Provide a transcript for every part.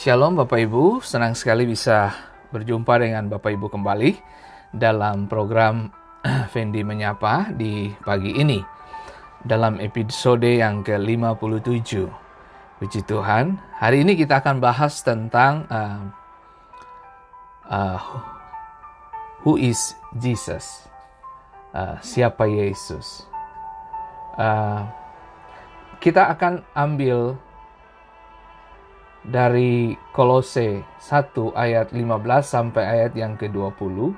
Shalom Bapak Ibu, senang sekali bisa berjumpa dengan Bapak Ibu kembali dalam program Fendi Menyapa di pagi ini. Dalam episode yang ke-57. Puji Tuhan, hari ini kita akan bahas tentang Who is Jesus? Siapa Yesus? Kita akan ambil dari Kolose 1 ayat 15 sampai ayat yang ke-20.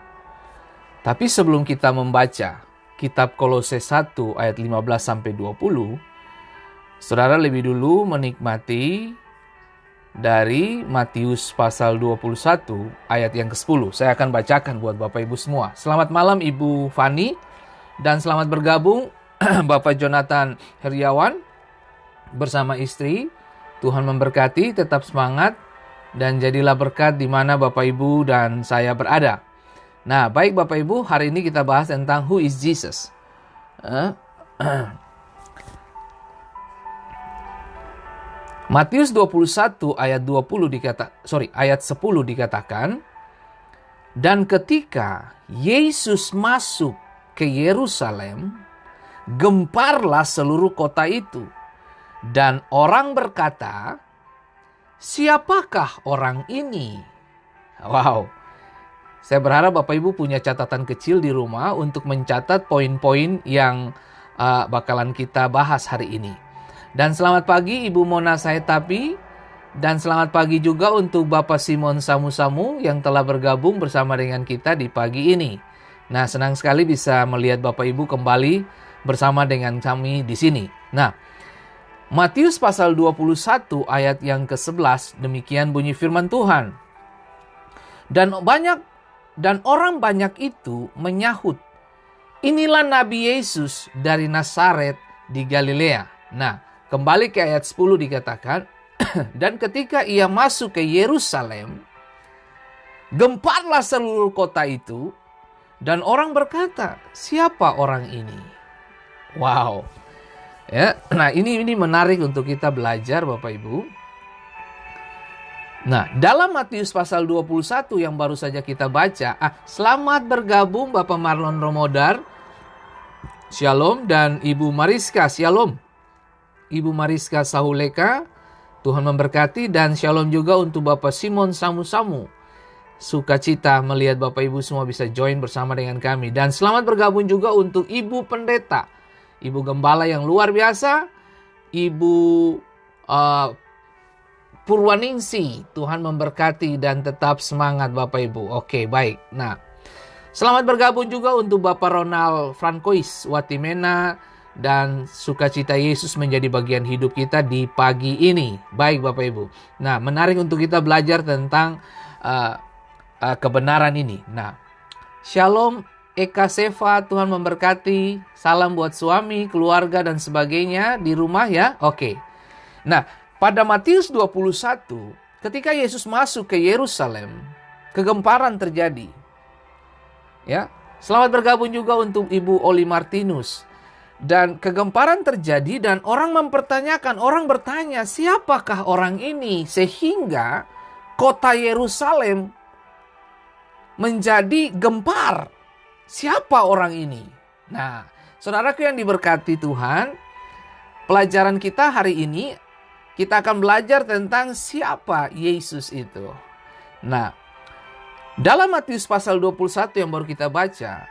Tapi sebelum kita membaca kitab Kolose 1 ayat 15 sampai 20, saudara lebih dulu menikmati dari Matius pasal 21 ayat yang ke-10. Saya akan bacakan buat Bapak Ibu semua. Selamat malam Ibu Fani dan selamat bergabung Bapak Jonathan Heriawan bersama istri. Tuhan memberkati, tetap semangat, dan jadilah berkat di mana Bapak Ibu dan saya berada. Nah, baik Bapak Ibu, hari ini kita bahas tentang Who is Jesus? Matius 21 ayat 10 dikatakan, dan ketika Yesus masuk ke Yerusalem, gemparlah seluruh kota itu. Dan orang berkata, siapakah orang ini? Wow, saya berharap Bapak Ibu punya catatan kecil di rumah untuk mencatat poin-poin yang bakalan kita bahas hari ini. Dan selamat pagi Ibu Mona Saetapi, dan selamat pagi juga untuk Bapak Simon Samu-Samu yang telah bergabung bersama dengan kita di pagi ini. Nah, senang sekali bisa melihat Bapak Ibu kembali bersama dengan kami di sini. Nah, Matius pasal 21 ayat yang ke-11, demikian bunyi firman Tuhan. Dan orang banyak itu menyahut, inilah Nabi Yesus dari Nazaret di Galilea. Nah, kembali ke ayat 10 dikatakan, dan ketika ia masuk ke Yerusalem, gemparlah seluruh kota itu, dan orang berkata, siapa orang ini? Wow. Ya, nah ini menarik untuk kita belajar Bapak Ibu. Nah, dalam Matius pasal 21 yang baru saja kita baca, selamat bergabung Bapak Marlon Romodar, Shalom, dan Ibu Mariska, Shalom. Ibu Mariska Sahuleka, Tuhan memberkati, dan Shalom juga untuk Bapak Simon Samu-Samu. Sukacita melihat Bapak Ibu semua bisa join bersama dengan kami. Dan selamat bergabung juga untuk Ibu Pendeta, Ibu Gembala yang luar biasa, Ibu Purwaningsi. Tuhan memberkati dan tetap semangat Bapak Ibu. Oke, baik. Nah, selamat bergabung juga untuk Bapak Ronald Francois Watimena, dan sukacita Yesus menjadi bagian hidup kita di pagi ini. Baik Bapak Ibu. Nah, menarik untuk kita belajar tentang kebenaran ini. Nah, Shalom Eka Seva, Tuhan memberkati. Salam buat suami, keluarga, dan sebagainya di rumah ya. Oke. Nah, pada Matius 21, ketika Yesus masuk ke Yerusalem, kegemparan terjadi. Ya, selamat bergabung juga untuk Ibu Oli Martinus. Dan kegemparan terjadi dan orang mempertanyakan, orang bertanya, siapakah orang ini? Sehingga kota Yerusalem menjadi gempar. Siapa orang ini? Nah, saudaraku yang diberkati Tuhan, pelajaran kita hari ini, kita akan belajar tentang siapa Yesus itu. Nah, dalam Matius pasal 21 yang baru kita baca,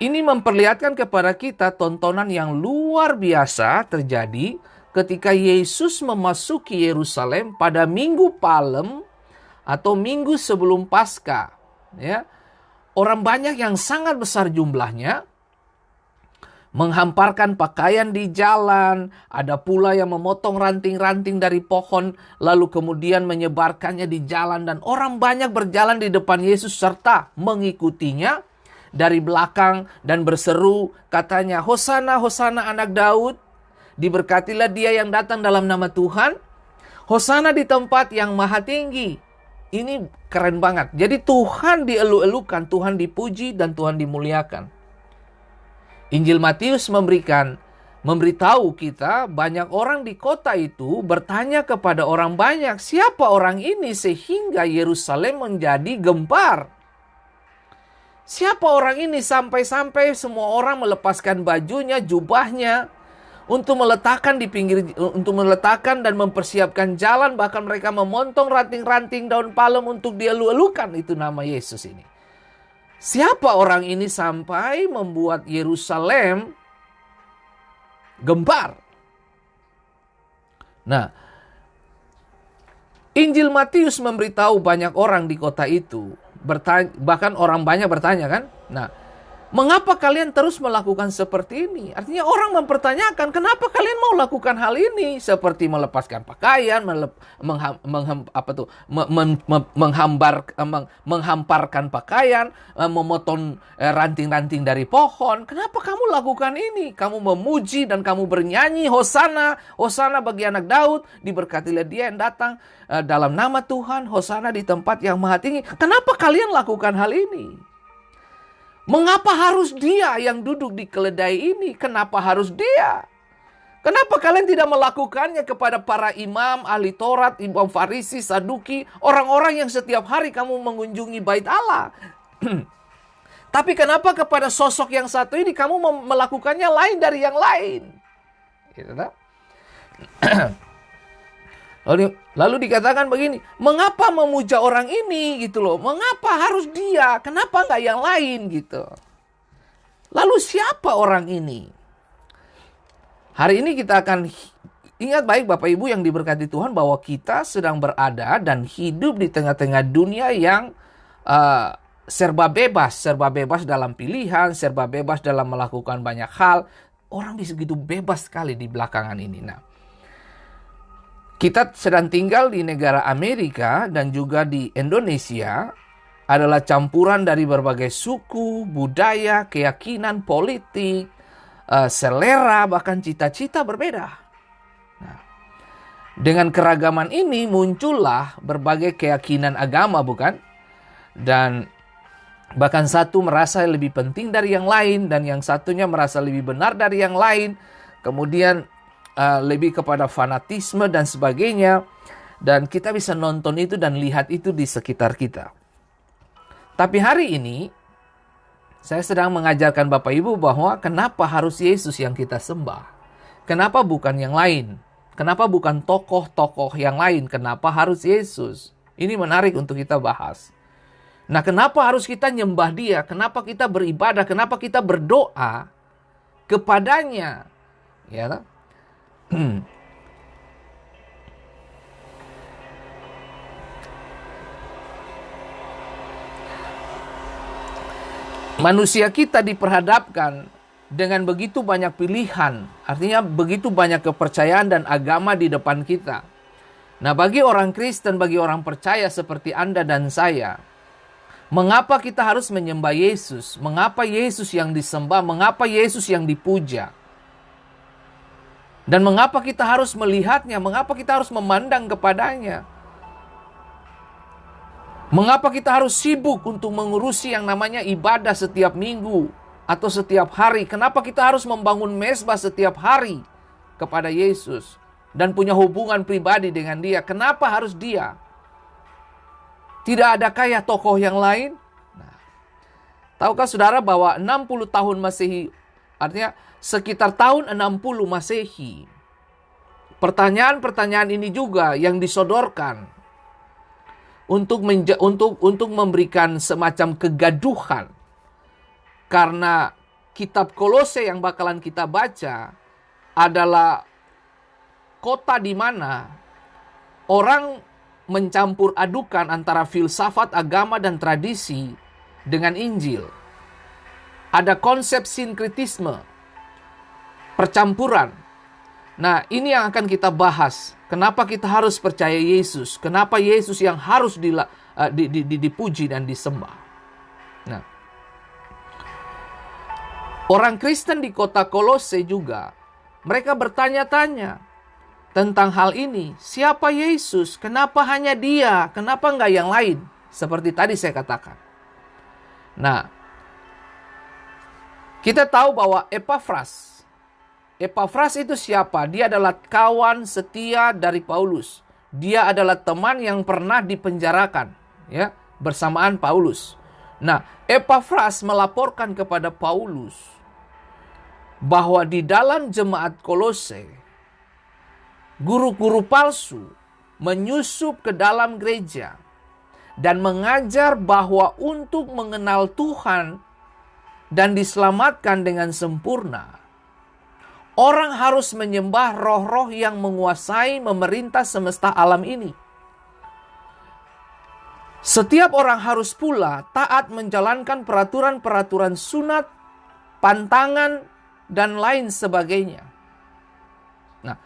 ini memperlihatkan kepada kita tontonan yang luar biasa terjadi ketika Yesus memasuki Yerusalem pada Minggu Palem atau minggu sebelum Paskah. Ya, orang banyak yang sangat besar jumlahnya menghamparkan pakaian di jalan. Ada pula yang memotong ranting-ranting dari pohon lalu kemudian menyebarkannya di jalan. Dan orang banyak berjalan di depan Yesus serta mengikutinya dari belakang dan berseru, katanya, Hosana, Hosana anak Daud, diberkatilah dia yang datang dalam nama Tuhan, Hosana di tempat yang maha tinggi. Ini keren banget. Jadi Tuhan dielu-elukan, Tuhan dipuji, dan Tuhan dimuliakan. Injil Matius memberikan memberitahu kita banyak orang di kota itu bertanya kepada orang banyak, siapa orang ini sehingga Yerusalem menjadi gempar? Siapa orang ini sampai-sampai semua orang melepaskan bajunya, jubahnya untuk meletakkan dan mempersiapkan jalan, bahkan mereka memontong ranting-ranting daun palem untuk dia elu-elukan itu nama Yesus ini. Siapa orang ini sampai membuat Yerusalem gempar? Nah, Injil Matius memberitahu banyak orang di kota itu, bahkan orang banyak bertanya kan. Nah, mengapa kalian terus melakukan seperti ini? Artinya orang mempertanyakan, kenapa kalian mau lakukan hal ini? Seperti melepaskan pakaian, menghamparkan pakaian, memotong ranting-ranting dari pohon. Kenapa kamu lakukan ini? Kamu memuji dan kamu bernyanyi, Hosana, Hosana bagi anak Daud, diberkatilah dia yang datang dalam nama Tuhan, Hosana di tempat yang maha tinggi. Kenapa kalian lakukan hal ini? Mengapa harus dia yang duduk di keledai ini? Kenapa harus dia? Kenapa kalian tidak melakukannya kepada para imam, ahli Taurat, imam Farisi, Saduki, orang-orang yang setiap hari kamu mengunjungi bait Allah? Tapi kenapa kepada sosok yang satu ini kamu melakukannya lain dari yang lain? Gitu, Lalu dikatakan begini, mengapa memuja orang ini gitu loh? Mengapa harus dia? Kenapa nggak yang lain gitu? Lalu siapa orang ini? Hari ini kita akan ingat baik Bapak Ibu yang diberkati Tuhan bahwa kita sedang berada dan hidup di tengah-tengah dunia yang serba bebas dalam pilihan, serba bebas dalam melakukan banyak hal. Orang begitu bebas sekali di belakangan ini. Nah, kita sedang tinggal di negara Amerika dan juga di Indonesia adalah campuran dari berbagai suku, budaya, keyakinan, politik, selera, bahkan cita-cita berbeda. Nah, dengan keragaman ini muncullah berbagai keyakinan agama, bukan? Dan bahkan satu merasa lebih penting dari yang lain dan yang satunya merasa lebih benar dari yang lain. Kemudian lebih kepada fanatisme dan sebagainya. Dan kita bisa nonton itu dan lihat itu di sekitar kita. Tapi hari ini saya sedang mengajarkan Bapak Ibu bahwa kenapa harus Yesus yang kita sembah? Kenapa bukan yang lain? Kenapa bukan tokoh-tokoh yang lain? Kenapa harus Yesus? Ini menarik untuk kita bahas. Nah, kenapa harus kita nyembah Dia? Kenapa kita beribadah? Kenapa kita berdoa kepadanya? Ya, manusia kita diperhadapkan dengan begitu banyak pilihan, artinya begitu banyak kepercayaan dan agama di depan kita. Nah, bagi orang Kristen, bagi orang percaya seperti Anda dan saya, mengapa kita harus menyembah Yesus? Mengapa Yesus yang disembah? Mengapa Yesus yang dipuja? Dan mengapa kita harus melihatnya? Mengapa kita harus memandang kepadanya? Mengapa kita harus sibuk untuk mengurusi yang namanya ibadah setiap minggu atau setiap hari? Kenapa kita harus membangun mezbah setiap hari kepada Yesus dan punya hubungan pribadi dengan Dia? Kenapa harus Dia? Tidak adakah ya tokoh yang lain? Nah, tahukah saudara bahwa 60 tahun Masehi, artinya sekitar tahun 60 Masehi, pertanyaan-pertanyaan ini juga yang disodorkan untuk memberikan semacam kegaduhan. Karena kitab Kolose yang bakalan kita baca adalah kota di mana orang mencampur adukan antara filsafat, agama, dan tradisi dengan Injil. Ada konsep sinkretisme, percampuran. Nah, ini yang akan kita bahas. Kenapa kita harus percaya Yesus? Kenapa Yesus yang harus dipuji dan disembah? Nah, orang Kristen di kota Kolose juga, mereka bertanya-tanya tentang hal ini. Siapa Yesus? Kenapa hanya Dia? Kenapa enggak yang lain? Seperti tadi saya katakan. Nah, kita tahu bahwa Epafras Epafras itu siapa? Dia adalah kawan setia dari Paulus. Dia adalah teman yang pernah dipenjarakan, ya, bersamaan Paulus. Nah, Epafras melaporkan kepada Paulus bahwa di dalam jemaat Kolose, guru-guru palsu menyusup ke dalam gereja dan mengajar bahwa untuk mengenal Tuhan dan diselamatkan dengan sempurna, orang harus menyembah roh-roh yang menguasai memerintah semesta alam ini. Setiap orang harus pula taat menjalankan peraturan-peraturan sunat, pantangan, dan lain sebagainya. Nah,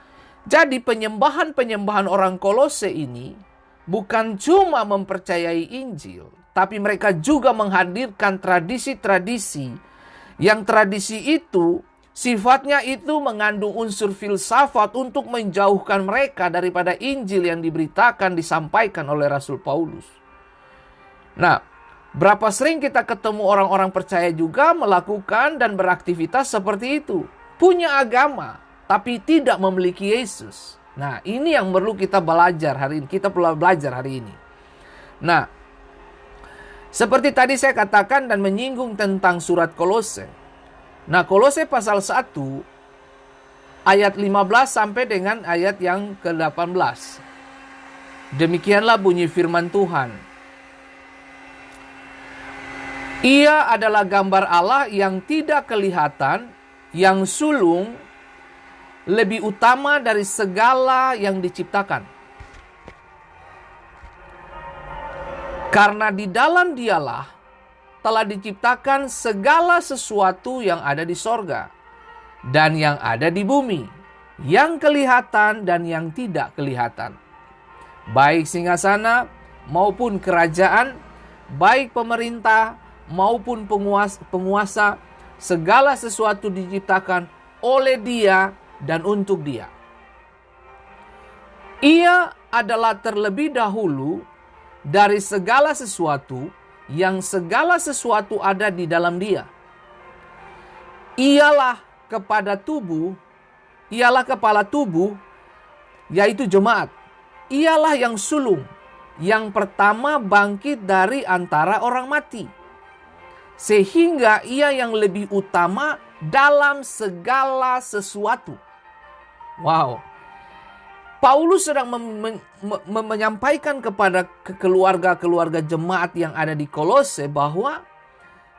jadi penyembahan-penyembahan orang Kolose ini bukan cuma mempercayai Injil, tapi mereka juga menghadirkan tradisi-tradisi yang tradisi itu sifatnya itu mengandung unsur filsafat untuk menjauhkan mereka daripada Injil yang diberitakan, disampaikan oleh Rasul Paulus. Nah, berapa sering kita ketemu orang-orang percaya juga melakukan dan beraktivitas seperti itu. Punya agama, tapi tidak memiliki Yesus. Nah, ini yang perlu kita belajar hari ini. Kita perlu belajar hari ini. Nah, seperti tadi saya katakan dan menyinggung tentang surat Kolose. Nah, Kolose pasal 1 ayat 15 sampai dengan ayat yang ke-18. Demikianlah bunyi firman Tuhan. Ia adalah gambar Allah yang tidak kelihatan, yang sulung, lebih utama dari segala yang diciptakan. Karena di dalam Dialah telah diciptakan segala sesuatu yang ada di sorga dan yang ada di bumi, yang kelihatan dan yang tidak kelihatan. Baik singgasana maupun kerajaan, baik pemerintah maupun penguasa, segala sesuatu diciptakan oleh Dia dan untuk Dia. Ia adalah terlebih dahulu dari segala sesuatu, yang segala sesuatu ada di dalam Dia. Ialah kepala tubuh, yaitu jemaat. Ialah yang sulung, yang pertama bangkit dari antara orang mati, sehingga ia yang lebih utama dalam segala sesuatu. Wow. Paulus sedang menyampaikan kepada keluarga-keluarga jemaat yang ada di Kolose bahwa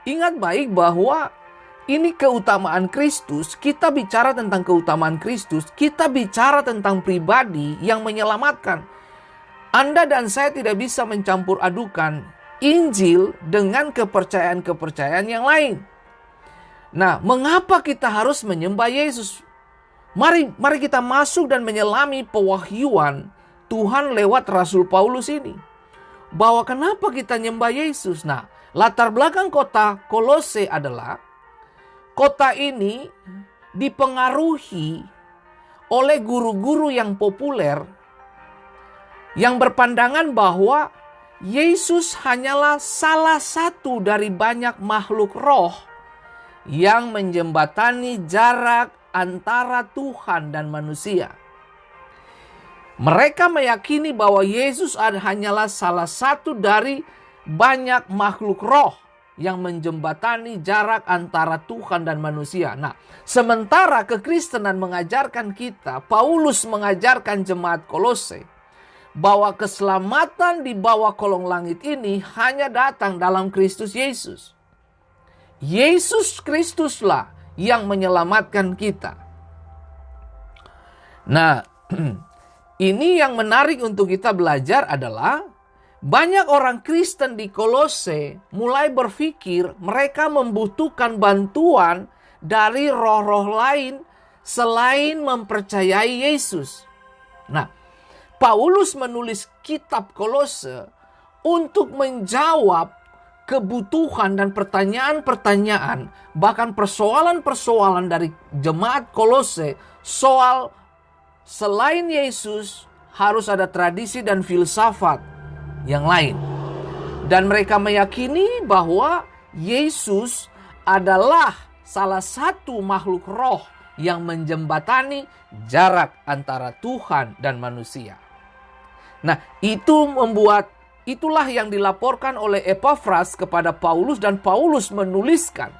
ingat baik bahwa ini keutamaan Kristus. Kita bicara tentang keutamaan Kristus, kita bicara tentang pribadi yang menyelamatkan. Anda dan saya tidak bisa mencampur adukan Injil dengan kepercayaan-kepercayaan yang lain. Nah, mengapa kita harus menyembah Yesus? Mari kita masuk dan menyelami pewahyuan Tuhan lewat Rasul Paulus ini. Bahwa kenapa kita nyembah Yesus? Nah, latar belakang kota Kolose adalah kota ini dipengaruhi oleh guru-guru yang populer yang berpandangan bahwa Yesus hanyalah salah satu dari banyak makhluk roh yang menjembatani jarak antara Tuhan dan manusia. Mereka meyakini bahwa Yesus hanyalah salah satu dari banyak makhluk roh yang menjembatani jarak antara Tuhan dan manusia. Nah, sementara kekristenan mengajarkan kita, Paulus mengajarkan jemaat Kolose, bahwa keselamatan di bawah kolong langit ini hanya datang dalam Kristus Yesus. Yesus Kristuslah yang menyelamatkan kita. Nah, ini yang menarik untuk kita belajar adalah banyak orang Kristen di Kolose mulai berpikir mereka membutuhkan bantuan dari roh-roh lain selain mempercayai Yesus. Nah, Paulus menulis kitab Kolose untuk menjawab kebutuhan dan pertanyaan-pertanyaan, bahkan persoalan-persoalan dari jemaat Kolose soal selain Yesus harus ada tradisi dan filsafat yang lain. Dan mereka meyakini bahwa Yesus adalah salah satu makhluk roh yang menjembatani jarak antara Tuhan dan manusia. Nah, itulah yang dilaporkan oleh Epafras kepada Paulus, dan Paulus menuliskan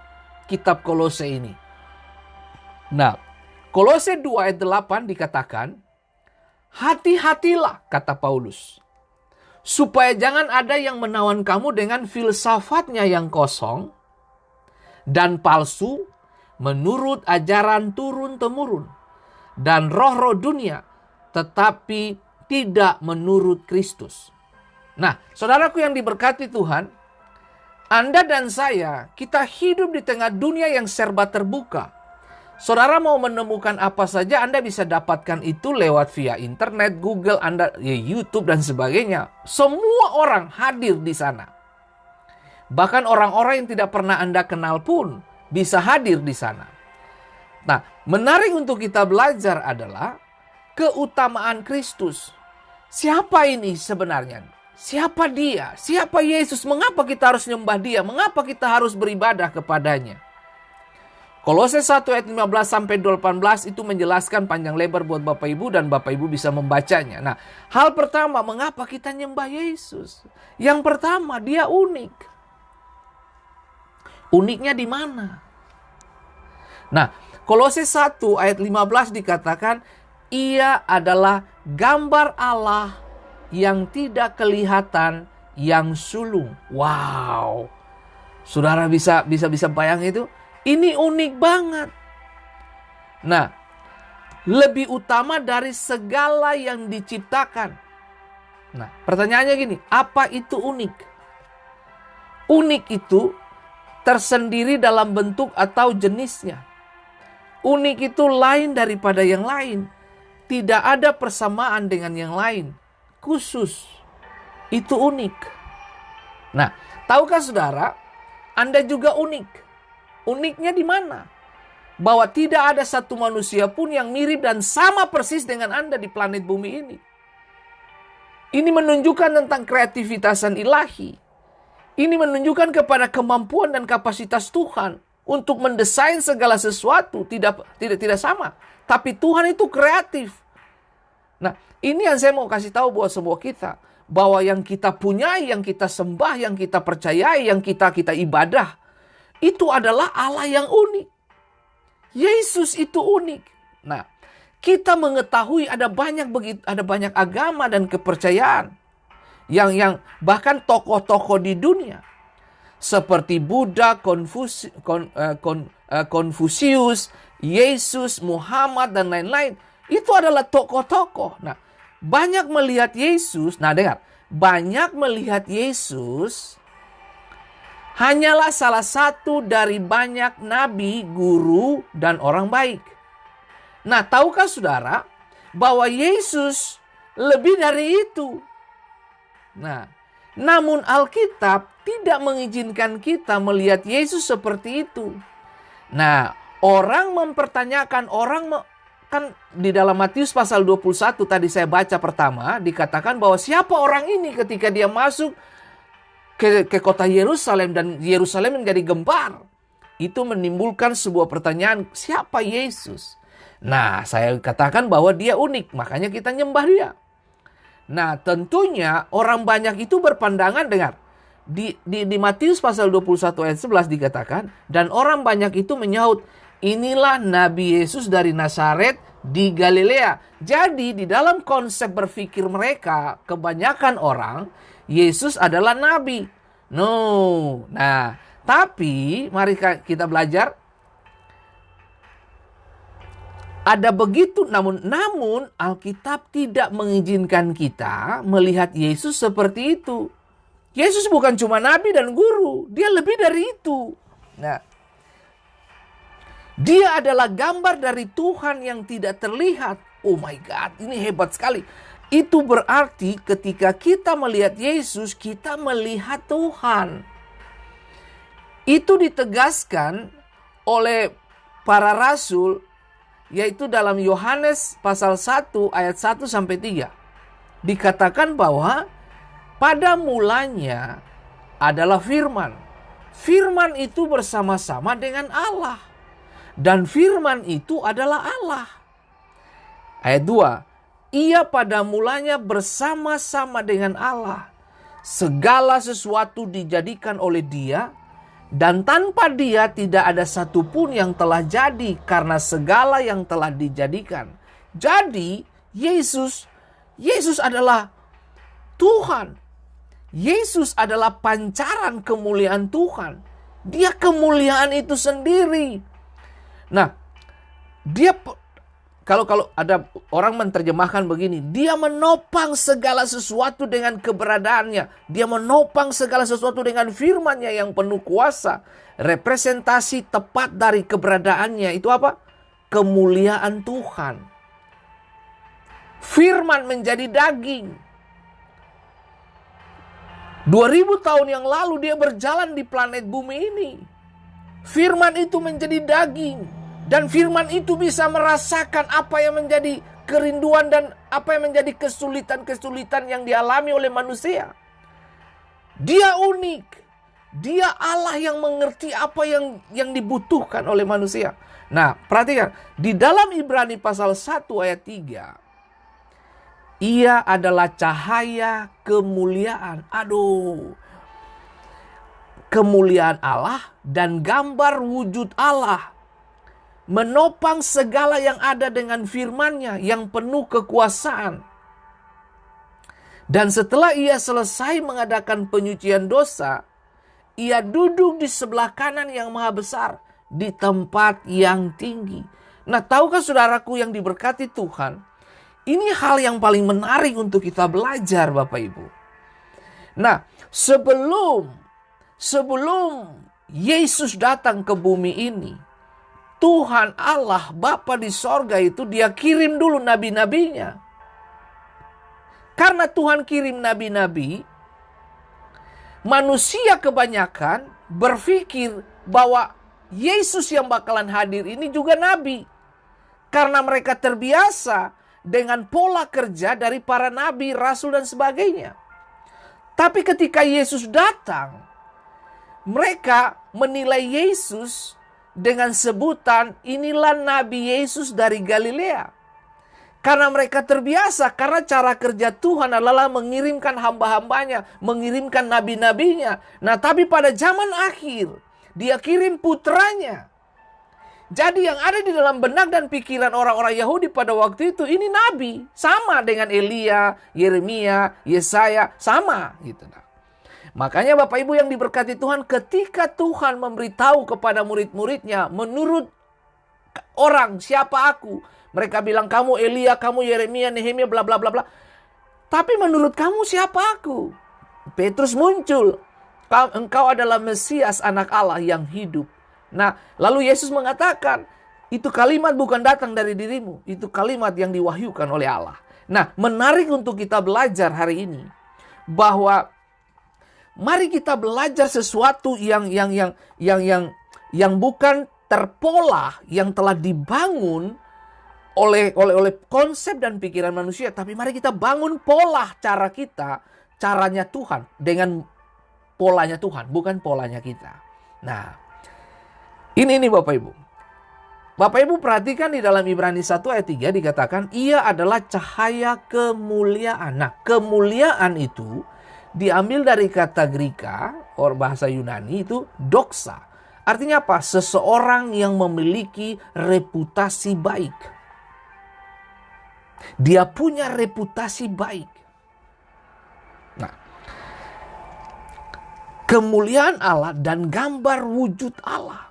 kitab Kolose ini. Nah, Kolose 2 ayat 8 dikatakan, hati-hatilah, kata Paulus, supaya jangan ada yang menawan kamu dengan filsafatnya yang kosong dan palsu, menurut ajaran turun-temurun dan roh-roh dunia, tetapi tidak menurut Kristus. Nah, saudaraku yang diberkati Tuhan, Anda dan saya, kita hidup di tengah dunia yang serba terbuka. Saudara mau menemukan apa saja, Anda bisa dapatkan itu lewat via internet, Google, YouTube dan sebagainya. Semua orang hadir di sana. Bahkan orang-orang yang tidak pernah Anda kenal pun bisa hadir di sana. Nah, menarik untuk kita belajar adalah keutamaan Kristus. Siapa ini sebenarnya? Siapa dia? Siapa Yesus? Mengapa kita harus nyembah dia? Mengapa kita harus beribadah kepadanya? Kolose 1 ayat 15 sampai 18 itu menjelaskan panjang lebar buat Bapak Ibu, dan Bapak Ibu bisa membacanya. Nah, hal pertama, mengapa kita nyembah Yesus? Yang pertama, dia unik. Uniknya di mana? Nah, Kolose 1 ayat 15 dikatakan, ia adalah gambar Allah yang tidak kelihatan, yang sulung. Wow. Saudara bisa bayang itu? Ini unik banget. Nah, lebih utama dari segala yang diciptakan. Nah, pertanyaannya gini, apa itu unik? Unik itu tersendiri dalam bentuk atau jenisnya. Unik itu lain daripada yang lain. Tidak ada persamaan dengan yang lain. Khusus. Itu unik. Nah, tahukah saudara, Anda juga unik. Uniknya di mana? Bahwa tidak ada satu manusia pun yang mirip dan sama persis dengan Anda di planet bumi ini. Ini menunjukkan tentang kreativitasan ilahi. Ini menunjukkan kepada kemampuan dan kapasitas Tuhan untuk mendesain segala sesuatu tidak sama. Tapi Tuhan itu kreatif. Nah, ini yang saya mau kasih tahu buat semua kita. Bahwa yang kita punyai, yang kita sembah, yang kita percayai, yang kita ibadah, itu adalah Allah yang unik. Yesus itu unik. Nah, kita mengetahui ada banyak agama dan kepercayaan yang bahkan tokoh-tokoh di dunia seperti Buddha, Konfusius, Yesus, Muhammad dan lain-lain, itu adalah tokoh-tokoh. Nah, banyak melihat Yesus. Nah, dengar, banyak melihat Yesus hanyalah salah satu dari banyak nabi, guru, dan orang baik. Nah, tahukah saudara bahwa Yesus lebih dari itu? Nah, namun Alkitab tidak mengizinkan kita melihat Yesus seperti itu. Nah, orang mempertanyakan, kan di dalam Matius pasal 21 tadi saya baca pertama, dikatakan bahwa siapa orang ini ketika dia masuk ke kota Yerusalem dan Yerusalem menjadi gempar. Itu menimbulkan sebuah pertanyaan, siapa Yesus? Nah, saya katakan bahwa dia unik, makanya kita nyembah dia. Nah, tentunya orang banyak itu berpandangan, dengar. Di Matius pasal 21 ayat 11 dikatakan, dan orang banyak itu menyahut, inilah Nabi Yesus dari Nazaret di Galilea. Jadi di dalam konsep berpikir mereka, kebanyakan orang, Yesus adalah nabi. No. Nah, tapi mari kita belajar. Ada begitu, namun Alkitab tidak mengizinkan kita melihat Yesus seperti itu. Yesus bukan cuma nabi dan guru, dia lebih dari itu. Nah, dia adalah gambar dari Tuhan yang tidak terlihat. Oh my God, ini hebat sekali. Itu berarti ketika kita melihat Yesus, kita melihat Tuhan. Itu ditegaskan oleh para rasul, yaitu dalam Yohanes pasal 1 ayat 1 sampai 3. Dikatakan bahwa pada mulanya adalah firman. Firman itu bersama-sama dengan Allah. Dan firman itu adalah Allah. Ayat 2. Ia pada mulanya bersama-sama dengan Allah. Segala sesuatu dijadikan oleh Dia, dan tanpa Dia tidak ada satupun yang telah jadi, karena segala yang telah dijadikan. Jadi Yesus adalah Tuhan. Yesus adalah pancaran kemuliaan Tuhan. Dia kemuliaan itu sendiri. Nah, dia kalau ada orang menerjemahkan begini, dia menopang segala sesuatu dengan keberadaannya. Dia menopang segala sesuatu dengan firman-Nya yang penuh kuasa. Representasi tepat dari keberadaannya itu apa? Kemuliaan Tuhan. Firman menjadi daging. 2000 tahun yang lalu dia berjalan di planet bumi ini. Firman itu menjadi daging. Dan firman itu bisa merasakan apa yang menjadi kerinduan dan apa yang menjadi kesulitan-kesulitan yang dialami oleh manusia. Dia unik. Dia Allah yang mengerti apa yang dibutuhkan oleh manusia. Nah, perhatikan. Di dalam Ibrani pasal 1 ayat 3. Ia adalah cahaya kemuliaan. Kemuliaan Allah dan gambar wujud Allah. Menopang segala yang ada dengan firman-Nya yang penuh kekuasaan. Dan setelah ia selesai mengadakan penyucian dosa, ia duduk di sebelah kanan yang maha besar, di tempat yang tinggi. Nah, tahukah saudaraku yang diberkati Tuhan? Ini hal yang paling menarik untuk kita belajar, Bapak Ibu. Nah, sebelum Yesus datang ke bumi ini, Tuhan Allah Bapa di sorga itu Dia kirim dulu nabi-nabinya. Karena Tuhan kirim nabi-nabi, manusia kebanyakan berpikir bahwa Yesus yang bakalan hadir ini juga nabi. Karena mereka terbiasa dengan pola kerja dari para nabi, rasul dan sebagainya. Tapi ketika Yesus datang, mereka menilai Yesus dengan sebutan inilah Nabi Yesus dari Galilea. Karena mereka terbiasa, karena cara kerja Tuhan adalah mengirimkan hamba-hambanya, mengirimkan nabi-nabinya. Nah, tapi pada zaman akhir, Dia kirim putranya. Jadi yang ada di dalam benak dan pikiran orang-orang Yahudi pada waktu itu, ini nabi. Sama dengan Elia, Yeremia, Yesaya, sama gitu. Makanya Bapak Ibu yang diberkati Tuhan, ketika Tuhan memberitahu kepada murid-muridnya, menurut orang siapa aku? Mereka bilang kamu Elia, kamu Yeremia, Nehemia, bla bla bla bla. Tapi menurut kamu siapa aku? Petrus muncul. Engkau adalah Mesias, anak Allah yang hidup. Nah, lalu Yesus mengatakan, itu kalimat bukan datang dari dirimu. Itu kalimat yang diwahyukan oleh Allah. Nah, menarik untuk kita belajar hari ini. Bahwa mari kita belajar sesuatu yang bukan terpola, yang telah dibangun oleh konsep dan pikiran manusia. Tapi mari kita bangun pola cara kita, caranya Tuhan. Dengan polanya Tuhan, bukan polanya kita. Nah, ini Bapak Ibu. Bapak Ibu perhatikan di dalam Ibrani 1 ayat 3 dikatakan ia adalah cahaya kemuliaan. Nah, kemuliaan itu diambil dari kata Greka, or bahasa Yunani itu doxa. Artinya apa? Seseorang yang memiliki reputasi baik. Dia punya reputasi baik. Nah, kemuliaan Allah dan gambar wujud Allah.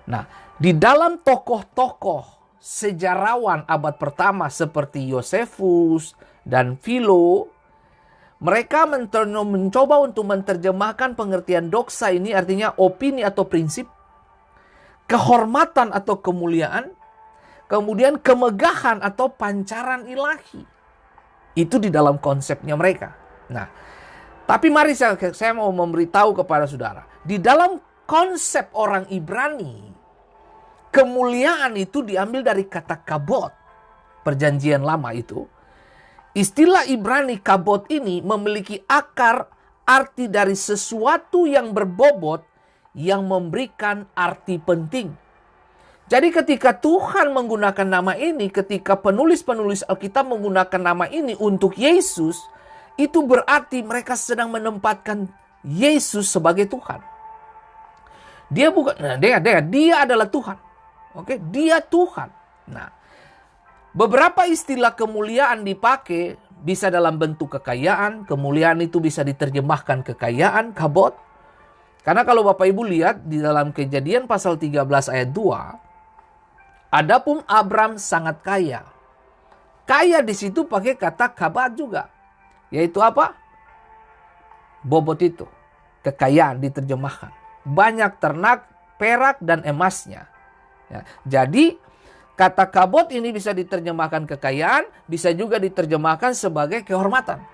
Nah, di dalam tokoh-tokoh sejarawan abad pertama seperti Yosefus dan Philo, mereka mencoba untuk menerjemahkan pengertian doxa ini artinya opini atau prinsip, kehormatan atau kemuliaan, kemudian kemegahan atau pancaran ilahi. Itu di dalam konsepnya mereka. Nah, tapi mari saya mau memberitahu kepada saudara, di dalam konsep orang Ibrani, kemuliaan itu diambil dari kata kabot. Perjanjian lama itu. Istilah Ibrani kabot ini memiliki akar arti dari sesuatu yang berbobot yang memberikan arti penting. Jadi ketika Tuhan menggunakan nama ini, ketika penulis-penulis Alkitab menggunakan nama ini untuk Yesus, itu berarti mereka sedang menempatkan Yesus sebagai Tuhan. Dia bukan, dia adalah Tuhan. Oke, dia Tuhan. Nah, beberapa istilah kemuliaan dipakai, bisa dalam bentuk kekayaan. Kemuliaan itu bisa diterjemahkan kekayaan, kabod. Karena kalau Bapak Ibu lihat di dalam Kejadian pasal 13 ayat 2, adapun Abram sangat kaya. Kaya di situ pakai kata kabad juga. Yaitu apa? Bobot itu. Kekayaan diterjemahkan. Banyak ternak, perak, dan emasnya. Ya, jadi kata kabod ini bisa diterjemahkan kekayaan, bisa juga diterjemahkan sebagai kehormatan.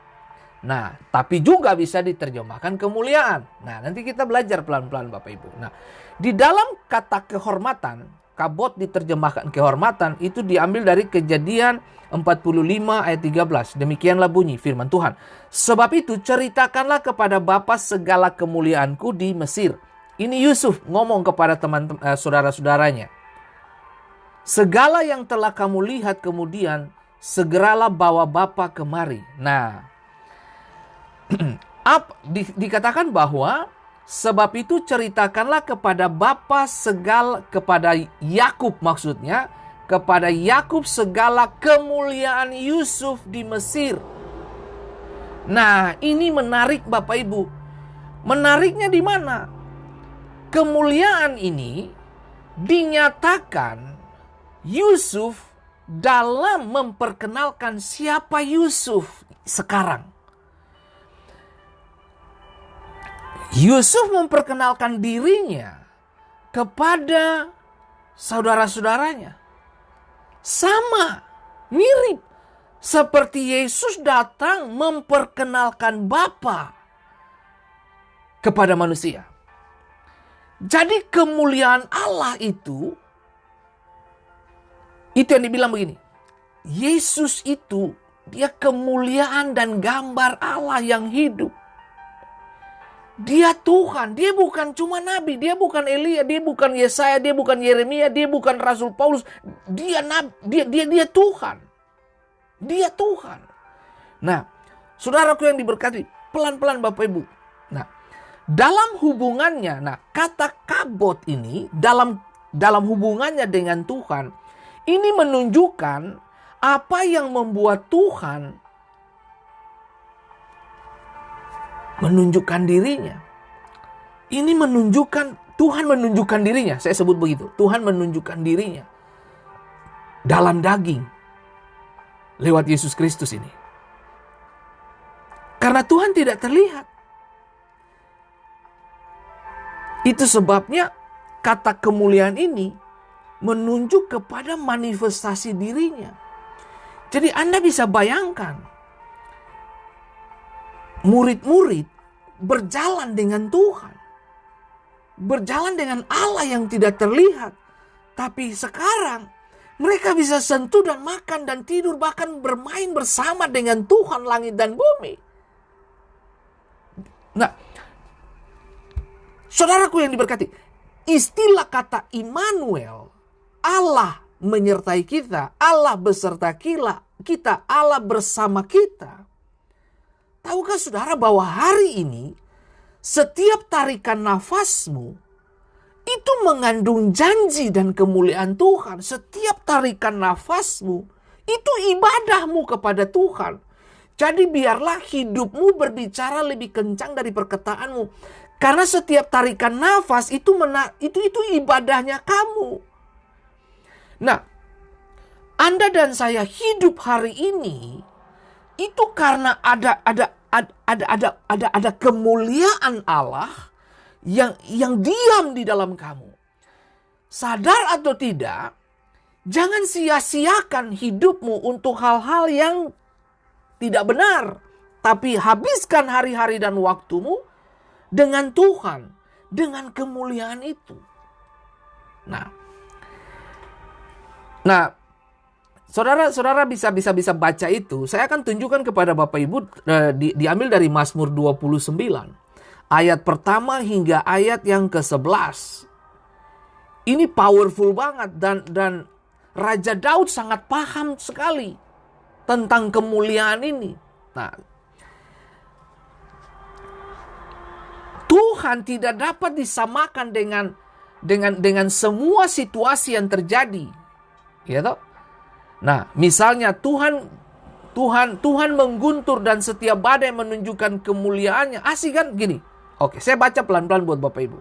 Nah, tapi juga bisa diterjemahkan kemuliaan. Nah, nanti kita belajar pelan-pelan Bapak Ibu. Nah, di dalam kata kehormatan, kabod diterjemahkan kehormatan, itu diambil dari Kejadian 45 ayat 13. Demikianlah bunyi firman Tuhan. Sebab itu ceritakanlah kepada Bapa segala kemuliaanku di Mesir. Ini Yusuf ngomong kepada teman-teman saudara-saudaranya. Segala yang telah kamu lihat kemudian, segeralah bawa Bapa kemari. Nah, dikatakan bahwa sebab itu ceritakanlah kepada Bapa kepada Yakub maksudnya, kepada Yakub segala kemuliaan Yusuf di Mesir. Nah, ini menarik Bapak Ibu. Menariknya di mana? Kemuliaan ini dinyatakan Yusuf dalam memperkenalkan siapa Yusuf sekarang. Yusuf memperkenalkan dirinya kepada saudara-saudaranya. Sama, mirip. Seperti Yesus datang memperkenalkan Bapa kepada manusia. Jadi kemuliaan Allah itu yang dibilang begini. Yesus itu, dia kemuliaan dan gambar Allah yang hidup. Dia Tuhan, dia bukan cuma nabi, dia bukan Elia, dia bukan Yesaya, dia bukan Yeremia, dia bukan Rasul Paulus. Dia Tuhan. Dia Tuhan. Nah, saudaraku yang diberkati, pelan-pelan Bapak Ibu. Nah, dalam hubungannya, kata kabot ini dalam hubungannya dengan Tuhan, ini menunjukkan apa yang membuat Tuhan menunjukkan dirinya. Ini menunjukkan, Tuhan menunjukkan dirinya. Saya sebut begitu. Tuhan menunjukkan dirinya dalam daging lewat Yesus Kristus ini. Karena Tuhan tidak terlihat. Itu sebabnya kata kemuliaan ini menunjuk kepada manifestasi dirinya. Jadi Anda bisa bayangkan murid-murid berjalan dengan Tuhan. Berjalan dengan Allah yang tidak terlihat. Tapi sekarang mereka bisa sentuh dan makan dan tidur, bahkan bermain bersama dengan Tuhan langit dan bumi. Nah, saudaraku yang diberkati, istilah kata Immanuel, Allah menyertai kita, Allah beserta kita, Allah bersama kita. Tahukah saudara bahwa hari ini setiap tarikan nafasmu itu mengandung janji dan kemuliaan Tuhan. Setiap tarikan nafasmu itu ibadahmu kepada Tuhan. Jadi biarlah hidupmu berbicara lebih kencang dari perkataanmu. Karena setiap tarikan nafas itu ibadahnya kamu. Nah, Anda dan saya hidup hari ini itu karena ada kemuliaan Allah yang diam di dalam kamu. Sadar atau tidak, jangan sia-siakan hidupmu untuk hal-hal yang tidak benar. Tapi habiskan hari-hari dan waktumu dengan Tuhan, dengan kemuliaan itu. Nah, saudara bisa baca itu. Saya akan tunjukkan kepada Bapak Ibu, diambil dari Mazmur 29. Ayat pertama hingga ayat yang ke-11. Ini powerful banget dan Raja Daud sangat paham sekali tentang kemuliaan ini. Nah, Tuhan tidak dapat disamakan dengan semua situasi yang terjadi. Ya toh? Nah, misalnya Tuhan mengguntur dan setiap badai menunjukkan kemuliaannya. Asik kan? Gini. Oke, saya baca pelan-pelan buat Bapak Ibu.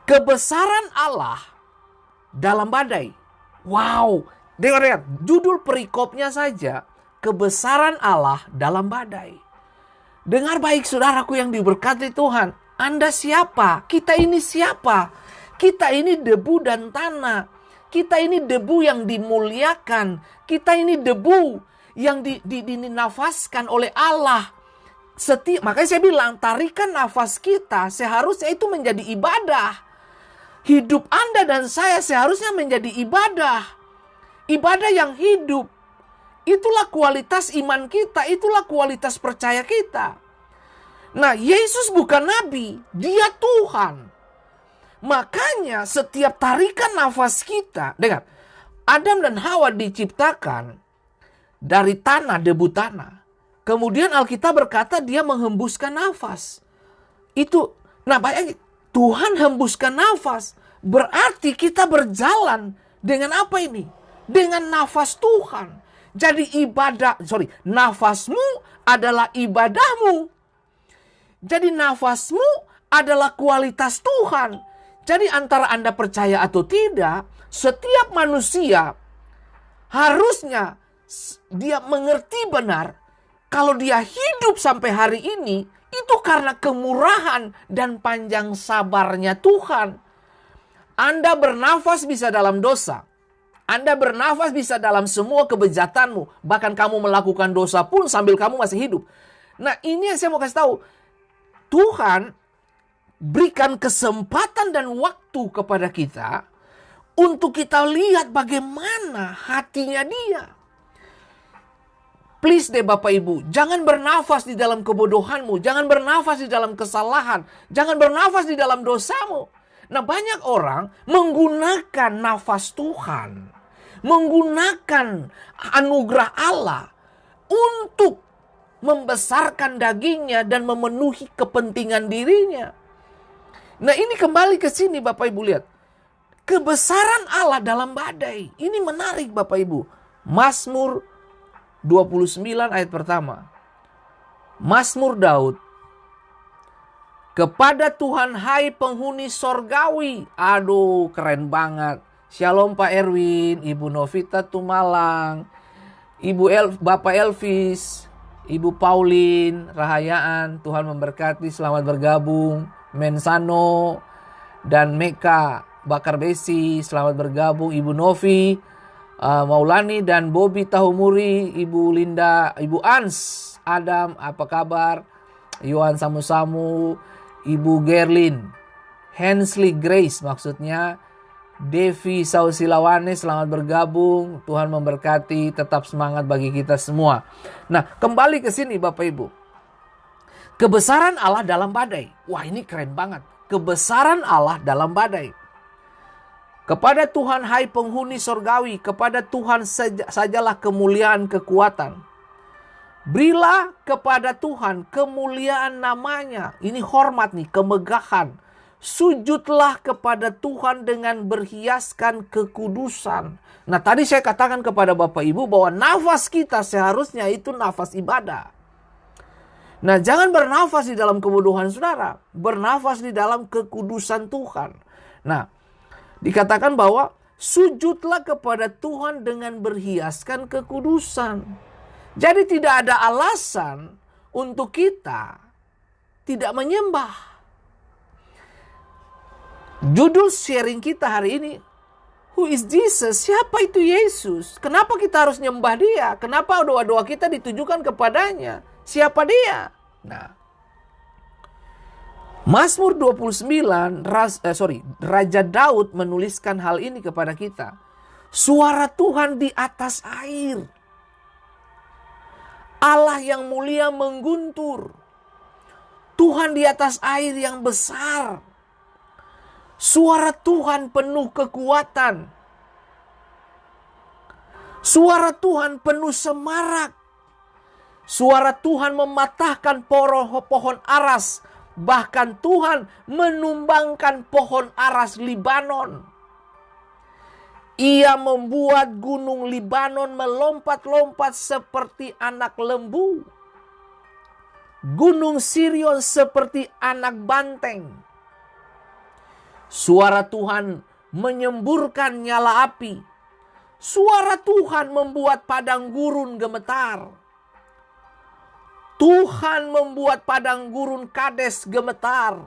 Kebesaran Allah dalam badai. Wow, dengar, judul perikopnya saja, kebesaran Allah dalam badai. Dengar baik saudaraku yang diberkati Tuhan. Anda siapa? Kita ini siapa? Kita ini debu dan tanah. Kita ini debu yang dimuliakan. Kita ini debu yang dinafaskan oleh Allah. Makanya saya bilang, tarikan nafas kita seharusnya itu menjadi ibadah. Hidup Anda dan saya seharusnya menjadi ibadah. Ibadah yang hidup. Itulah kualitas iman kita. Itulah kualitas percaya kita. Nah, Yesus bukan nabi. Dia Tuhan. Makanya setiap tarikan nafas kita. Dengar. Adam dan Hawa diciptakan dari tanah, debu tanah. Kemudian Alkitab berkata dia menghembuskan nafas. Nah bayangin. Tuhan hembuskan nafas. Berarti kita berjalan dengan apa ini? Dengan nafas Tuhan. Jadi nafasmu adalah ibadahmu. Jadi nafasmu adalah kualitas Tuhan. Jadi antara Anda percaya atau tidak, setiap manusia harusnya dia mengerti benar kalau dia hidup sampai hari ini, itu karena kemurahan dan panjang sabarnya Tuhan. Anda bernafas bisa dalam dosa. Anda bernafas bisa dalam semua kebejatanmu. Bahkan kamu melakukan dosa pun sambil kamu masih hidup. Nah, ini yang saya mau kasih tahu. Tuhan berikan kesempatan dan waktu kepada kita untuk kita lihat bagaimana hatinya dia. Please deh Bapak Ibu, jangan bernafas di dalam kebodohanmu. Jangan bernafas di dalam kesalahan. Jangan bernafas di dalam dosamu. Nah, banyak orang menggunakan nafas Tuhan. Menggunakan anugerah Allah untuk membesarkan dagingnya dan memenuhi kepentingan dirinya. Nah, ini kembali ke sini Bapak Ibu lihat. Kebesaran Allah dalam badai. Ini menarik Bapak Ibu. Mazmur 29 ayat pertama. Mazmur Daud. Kepada Tuhan hai penghuni sorgawi. Aduh, keren banget. Shalom Pak Erwin, Ibu Novita Tumalang, Bapak Elvis, Ibu Pauline, Rahayaan. Tuhan memberkati, selamat bergabung. Mensano dan Meka Bakar Besi, selamat bergabung. Ibu Novi, Maulani dan Bobby Tahumuri, Ibu Linda, Ibu Ans, Adam, apa kabar? Yohan Samu-Samu, Ibu Gerlin, Hensley Grace maksudnya, Devi Sausilawane, selamat bergabung. Tuhan memberkati, tetap semangat bagi kita semua. Nah, kembali ke sini Bapak Ibu. Kebesaran Allah dalam badai. Wah, ini keren banget. Kebesaran Allah dalam badai. Kepada Tuhan hai penghuni sorgawi, kepada Tuhan sajalah kemuliaan kekuatan. Berilah kepada Tuhan kemuliaan namanya. Ini hormat nih, kemegahan. Sujudlah kepada Tuhan dengan berhiaskan kekudusan. Nah, tadi saya katakan kepada Bapak Ibu bahwa nafas kita seharusnya itu nafas ibadah. Nah, jangan bernafas di dalam kebodohan saudara. Bernafas di dalam kekudusan Tuhan. Nah, dikatakan bahwa sujudlah kepada Tuhan dengan berhiaskan kekudusan. Jadi tidak ada alasan untuk kita tidak menyembah. Judul sharing kita hari ini, Who is Jesus? Siapa itu Yesus? Kenapa kita harus nyembah dia? Kenapa doa-doa kita ditujukan kepadanya? Siapa dia? Nah, Mazmur 29, Raja Daud menuliskan hal ini kepada kita. Suara Tuhan di atas air. Allah yang mulia mengguntur. Tuhan di atas air yang besar. Suara Tuhan penuh kekuatan. Suara Tuhan penuh semarak. Suara Tuhan mematahkan pohon aras. Bahkan Tuhan menumbangkan pohon aras Libanon. Ia membuat gunung Libanon melompat-lompat seperti anak lembu. Gunung Sirion seperti anak banteng. Suara Tuhan menyemburkan nyala api. Suara Tuhan membuat padang gurun gemetar. Tuhan membuat padang gurun Kades gemetar.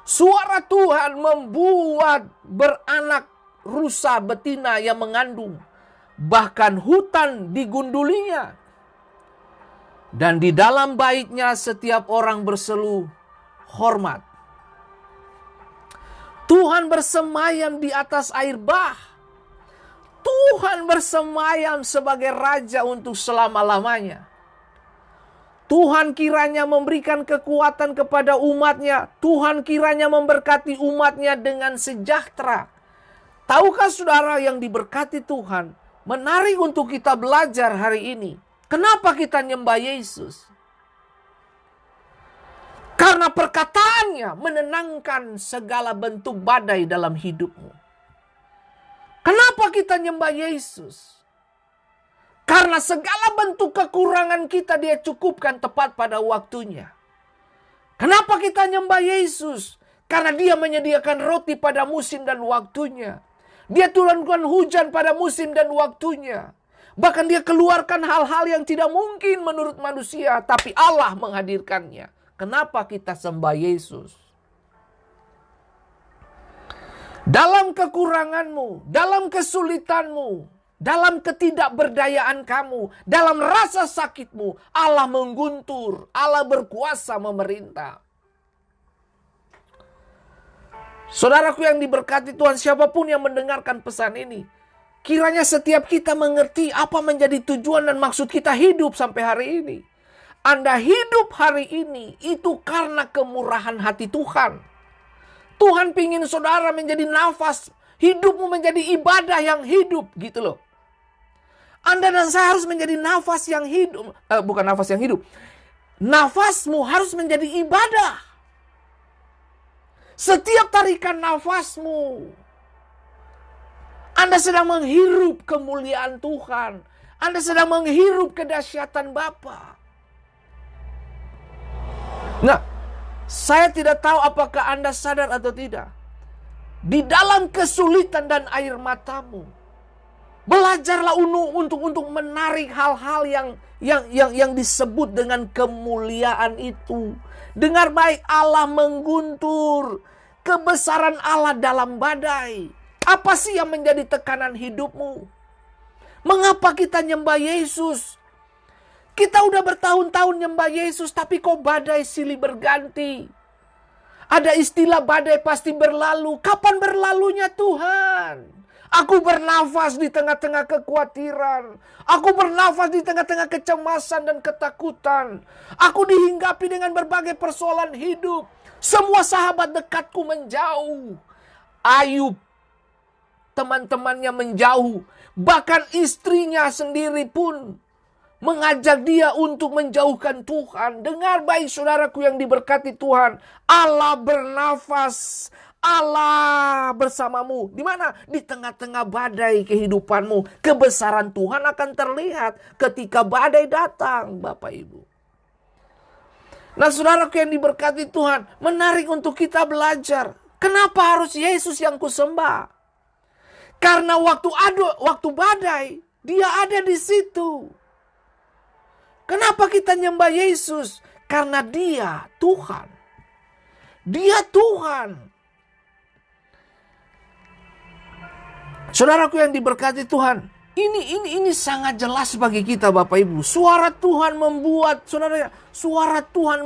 Suara Tuhan membuat beranak rusa betina yang mengandung. Bahkan hutan digundulinya. Dan di dalam baitnya setiap orang berseru hormat. Tuhan bersemayam di atas air bah. Tuhan bersemayam sebagai raja untuk selama-lamanya. Tuhan kiranya memberikan kekuatan kepada umatnya. Tuhan kiranya memberkati umatnya dengan sejahtera. Tahukah saudara yang diberkati Tuhan? Menarik untuk kita belajar hari ini. Kenapa kita nyembah Yesus? Karena perkataannya menenangkan segala bentuk badai dalam hidupmu. Kenapa kita nyembah Yesus? Karena segala bentuk kekurangan kita dia cukupkan tepat pada waktunya. Kenapa kita nyembah Yesus? Karena dia menyediakan roti pada musim dan waktunya. Dia turunkan hujan pada musim dan waktunya. Bahkan dia keluarkan hal-hal yang tidak mungkin menurut manusia. Tapi Allah menghadirkannya. Kenapa kita sembah Yesus? Dalam kekuranganmu, dalam kesulitanmu, dalam ketidakberdayaan kamu, dalam rasa sakitmu, Allah mengguntur, Allah berkuasa memerintah. Saudaraku yang diberkati Tuhan, siapapun yang mendengarkan pesan ini, kiranya setiap kita mengerti apa menjadi tujuan dan maksud kita hidup sampai hari ini. Anda hidup hari ini itu karena kemurahan hati Tuhan. Tuhan pingin saudara menjadi nafas, hidupmu menjadi ibadah yang hidup gitu loh. Anda dan saya harus menjadi nafas yang hidup, bukan nafas yang hidup. Nafasmu harus menjadi ibadah. Setiap tarikan nafasmu, Anda sedang menghirup kemuliaan Tuhan. Anda sedang menghirup kedahsyatan Bapa. Nah, saya tidak tahu apakah Anda sadar atau tidak. Di dalam kesulitan dan air matamu, belajarlah untuk menarik hal-hal yang disebut dengan kemuliaan itu. Dengar baik, Allah mengguntur kebesaran Allah dalam badai. Apa sih yang menjadi tekanan hidupmu? Mengapa kita nyembah Yesus? Kita udah bertahun-tahun nyembah Yesus, tapi kok badai silih berganti? Ada istilah badai pasti berlalu. Kapan berlalunya Tuhan? Aku bernafas di tengah-tengah kekhawatiran. Aku bernafas di tengah-tengah kecemasan dan ketakutan. Aku dihinggapi dengan berbagai persoalan hidup. Semua sahabat dekatku menjauh. Ayub, teman-temannya menjauh. Bahkan istrinya sendiri pun mengajak dia untuk menjauhkan Tuhan. Dengar baik saudaraku yang diberkati Tuhan. Allah bernafas. Allah bersamamu. Di mana? Di tengah-tengah badai kehidupanmu. Kebesaran Tuhan akan terlihat ketika badai datang, Bapak Ibu. Nah, saudaraku yang diberkati Tuhan, menarik untuk kita belajar. Kenapa harus Yesus yang kusembah? Karena waktu badai, dia ada di situ. Kenapa kita nyembah Yesus? Karena dia Tuhan. Dia Tuhan. Saudaraku yang diberkati Tuhan, ini sangat jelas bagi kita Bapak Ibu. Suara Tuhan membuat, suara Tuhan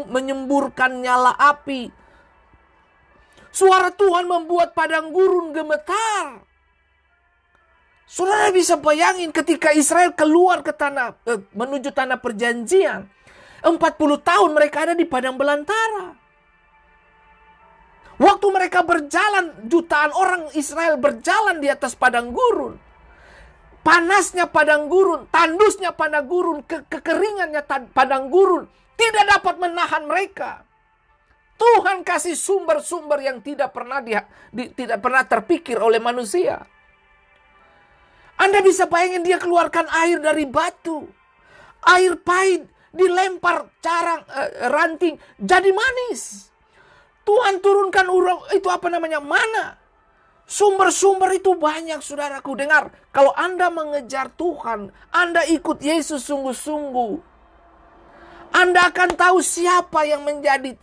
menyemburkan nyala api. Suara Tuhan membuat padang gurun gemetar. Saudara bisa bayangin ketika Israel keluar ke menuju tanah perjanjian. 40 tahun mereka ada di padang belantara. Waktu mereka berjalan, jutaan orang Israel berjalan di atas padang gurun. Panasnya padang gurun, tandusnya padang gurun, kekeringannya padang gurun tidak dapat menahan mereka. Tuhan kasih sumber-sumber yang tidak pernah terpikir oleh manusia. Anda bisa bayangin dia keluarkan air dari batu. Air pahit dilempar ranting jadi manis. Tuhan turunkan mana? Sumber-sumber itu banyak, saudaraku. Dengar, kalau Anda mengejar Tuhan, Anda ikut Yesus sungguh-sungguh, Anda akan tahu siapa yang menjadi,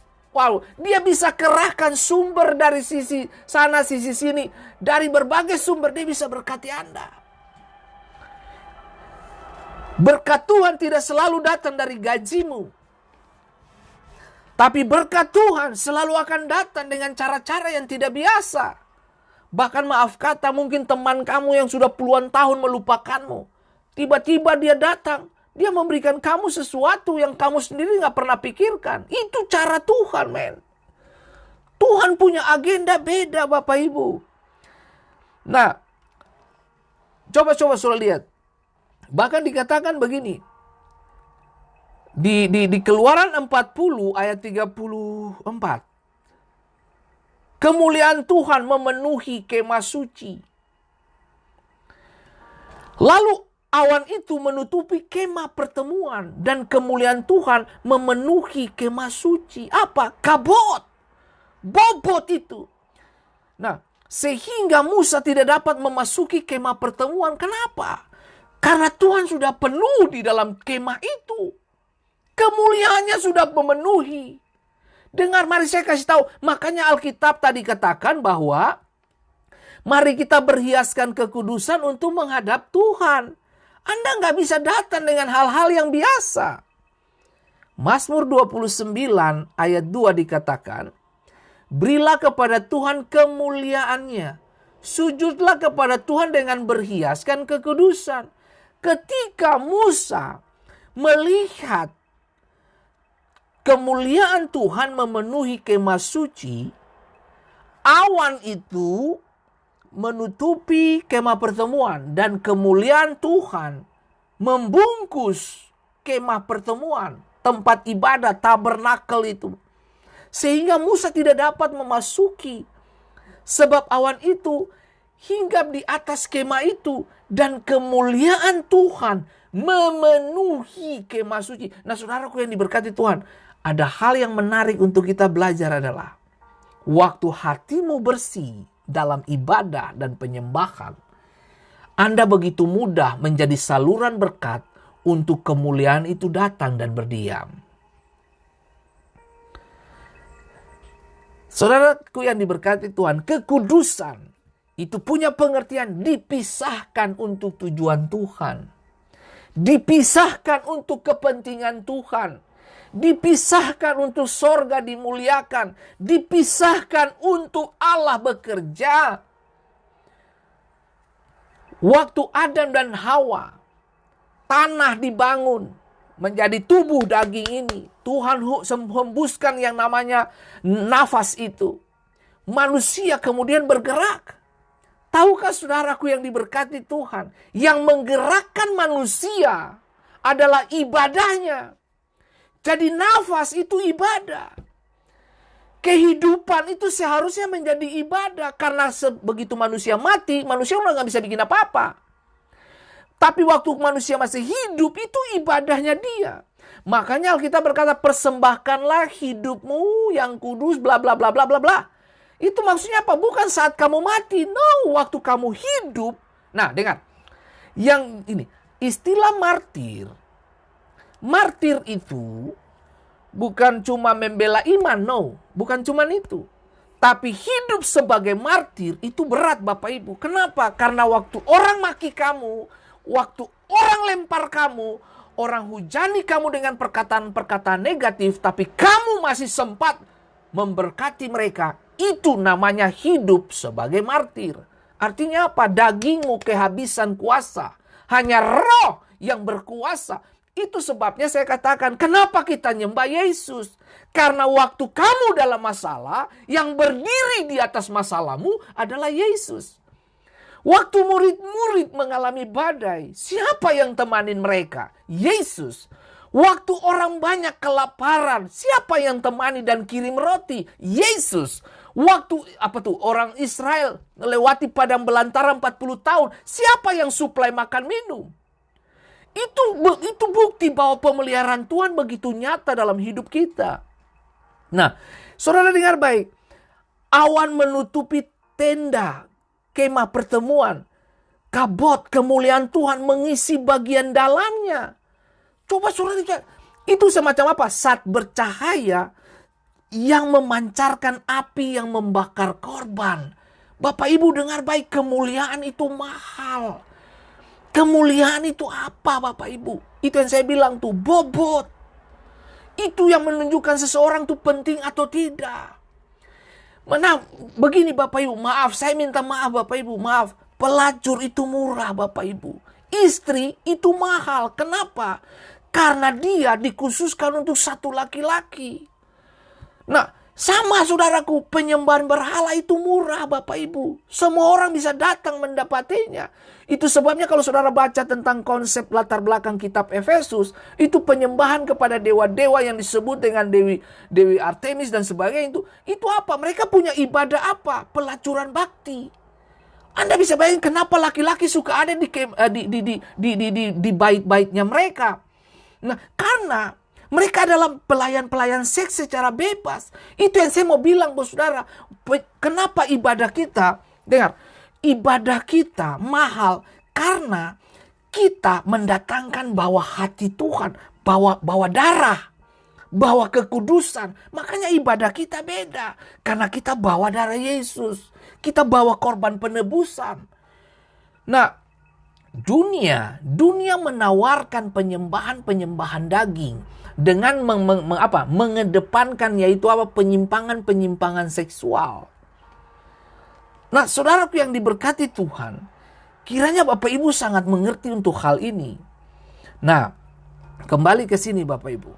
dia bisa kerahkan sumber dari sisi sana, sisi sini. Dari berbagai sumber dia bisa berkati Anda. Berkat Tuhan tidak selalu datang dari gajimu. Tapi berkat Tuhan selalu akan datang dengan cara-cara yang tidak biasa. Bahkan maaf kata, mungkin teman kamu yang sudah puluhan tahun melupakanmu, tiba-tiba dia datang, dia memberikan kamu sesuatu yang kamu sendiri gak pernah pikirkan. Itu cara Tuhan, men. Tuhan punya agenda beda, Bapak Ibu. Nah, coba saudara lihat. Bahkan dikatakan begini. Di Keluaran 40 ayat 34. Kemuliaan Tuhan memenuhi kemah suci. Lalu awan itu menutupi kemah pertemuan. Dan kemuliaan Tuhan memenuhi kemah suci. Apa? Kabut. Bobot itu. Nah, sehingga Musa tidak dapat memasuki kemah pertemuan. Kenapa? Karena Tuhan sudah penuh di dalam kemah itu. Kemuliaannya sudah memenuhi. Dengar, mari saya kasih tahu. Makanya Alkitab tadi katakan bahwa mari kita berhiaskan kekudusan untuk menghadap Tuhan. Anda nggak bisa datang dengan hal-hal yang biasa. Mazmur 29 ayat 2 dikatakan, berilah kepada Tuhan kemuliaannya. Sujudlah kepada Tuhan dengan berhiaskan kekudusan. Ketika Musa melihat kemuliaan Tuhan memenuhi kemah suci, awan itu menutupi kemah pertemuan dan kemuliaan Tuhan membungkus kemah pertemuan, tempat ibadah, tabernakel itu. Sehingga Musa tidak dapat memasuki, sebab awan itu hinggap di atas kemah itu dan kemuliaan Tuhan memenuhi kemah suci. Nah, saudaraku yang diberkati Tuhan, ada hal yang menarik untuk kita belajar adalah waktu hatimu bersih dalam ibadah dan penyembahan, Anda begitu mudah menjadi saluran berkat untuk kemuliaan itu datang dan berdiam. Saudaraku yang diberkati Tuhan, kekudusan itu punya pengertian dipisahkan untuk tujuan Tuhan. Dipisahkan untuk kepentingan Tuhan. Dipisahkan untuk sorga dimuliakan. Dipisahkan untuk Allah bekerja. Waktu Adam dan Hawa, tanah dibangun menjadi tubuh daging ini. Tuhan hembuskan yang namanya nafas itu. Manusia kemudian bergerak. Tahukah saudaraku yang diberkati Tuhan, yang menggerakkan manusia adalah ibadahnya. Jadi nafas itu ibadah. Kehidupan itu seharusnya menjadi ibadah. Karena begitu manusia mati, manusia udah gak bisa bikin apa-apa. Tapi waktu manusia masih hidup, itu ibadahnya dia. Makanya Alkitab berkata, persembahkanlah hidupmu yang kudus, bla bla bla bla bla bla. Itu maksudnya apa? Bukan saat kamu mati. No, waktu kamu hidup. Nah, dengar. Yang ini, istilah martir. Martir itu bukan cuma membela iman, no. Bukan cuma itu. Tapi hidup sebagai martir itu berat, Bapak Ibu. Kenapa? Karena waktu orang maki kamu, waktu orang lempar kamu, orang hujani kamu dengan perkataan-perkataan negatif, tapi kamu masih sempat memberkati mereka. Itu namanya hidup sebagai martir. Artinya apa? Dagingmu kehabisan kuasa. Hanya roh yang berkuasa. Itu sebabnya saya katakan, kenapa kita nyembah Yesus? Karena waktu kamu dalam masalah, yang berdiri di atas masalahmu adalah Yesus. Waktu murid-murid mengalami badai, siapa yang temanin mereka? Yesus. Waktu orang banyak kelaparan, siapa yang temani dan kirim roti? Yesus. Waktu orang Israel melewati padang belantara 40 tahun, siapa yang suplai makan minum? Itu bukti bahwa pemeliharaan Tuhan begitu nyata dalam hidup kita. Nah, saudara dengar baik. Awan menutupi tenda, kemah pertemuan. Kabut kemuliaan Tuhan mengisi bagian dalamnya. Coba saudara lihat. Itu semacam apa? Saat bercahaya yang memancarkan api yang membakar korban. Bapak Ibu dengar baik, kemuliaan itu mahal. Kemuliaan itu apa Bapak Ibu? Itu yang saya bilang tuh, bobot. Itu yang menunjukkan seseorang tuh penting atau tidak. Nah, begini Bapak Ibu, maaf, saya minta maaf Bapak Ibu, maaf. Pelacur itu murah Bapak Ibu. Istri itu mahal. Kenapa? Karena dia dikhususkan untuk satu laki-laki. Nah, sama saudaraku, penyembahan berhala itu murah Bapak Ibu. Semua orang bisa datang mendapatinya. Itu sebabnya kalau saudara baca tentang konsep latar belakang kitab Efesus, itu penyembahan kepada dewa-dewa yang disebut dengan Dewi Artemis dan sebagainya itu apa? Mereka punya ibadah apa? Pelacuran bakti. Anda bisa bayangin kenapa laki-laki suka ada di bait-baitnya mereka. Nah, karena mereka adalah pelayan-pelayan seks secara bebas. Itu yang saya mau bilang, bos saudara. Kenapa ibadah kita, dengar, ibadah kita mahal karena kita mendatangkan bawa hati Tuhan, bawa darah, bawa kekudusan. Makanya ibadah kita beda. Karena kita bawa darah Yesus. Kita bawa korban penebusan. Nah, dunia menawarkan penyembahan daging dengan mengedepankan yaitu penyimpangan seksual. Nah, saudaraku yang diberkati Tuhan, kiranya Bapak Ibu sangat mengerti untuk hal ini. Nah, kembali ke sini Bapak Ibu.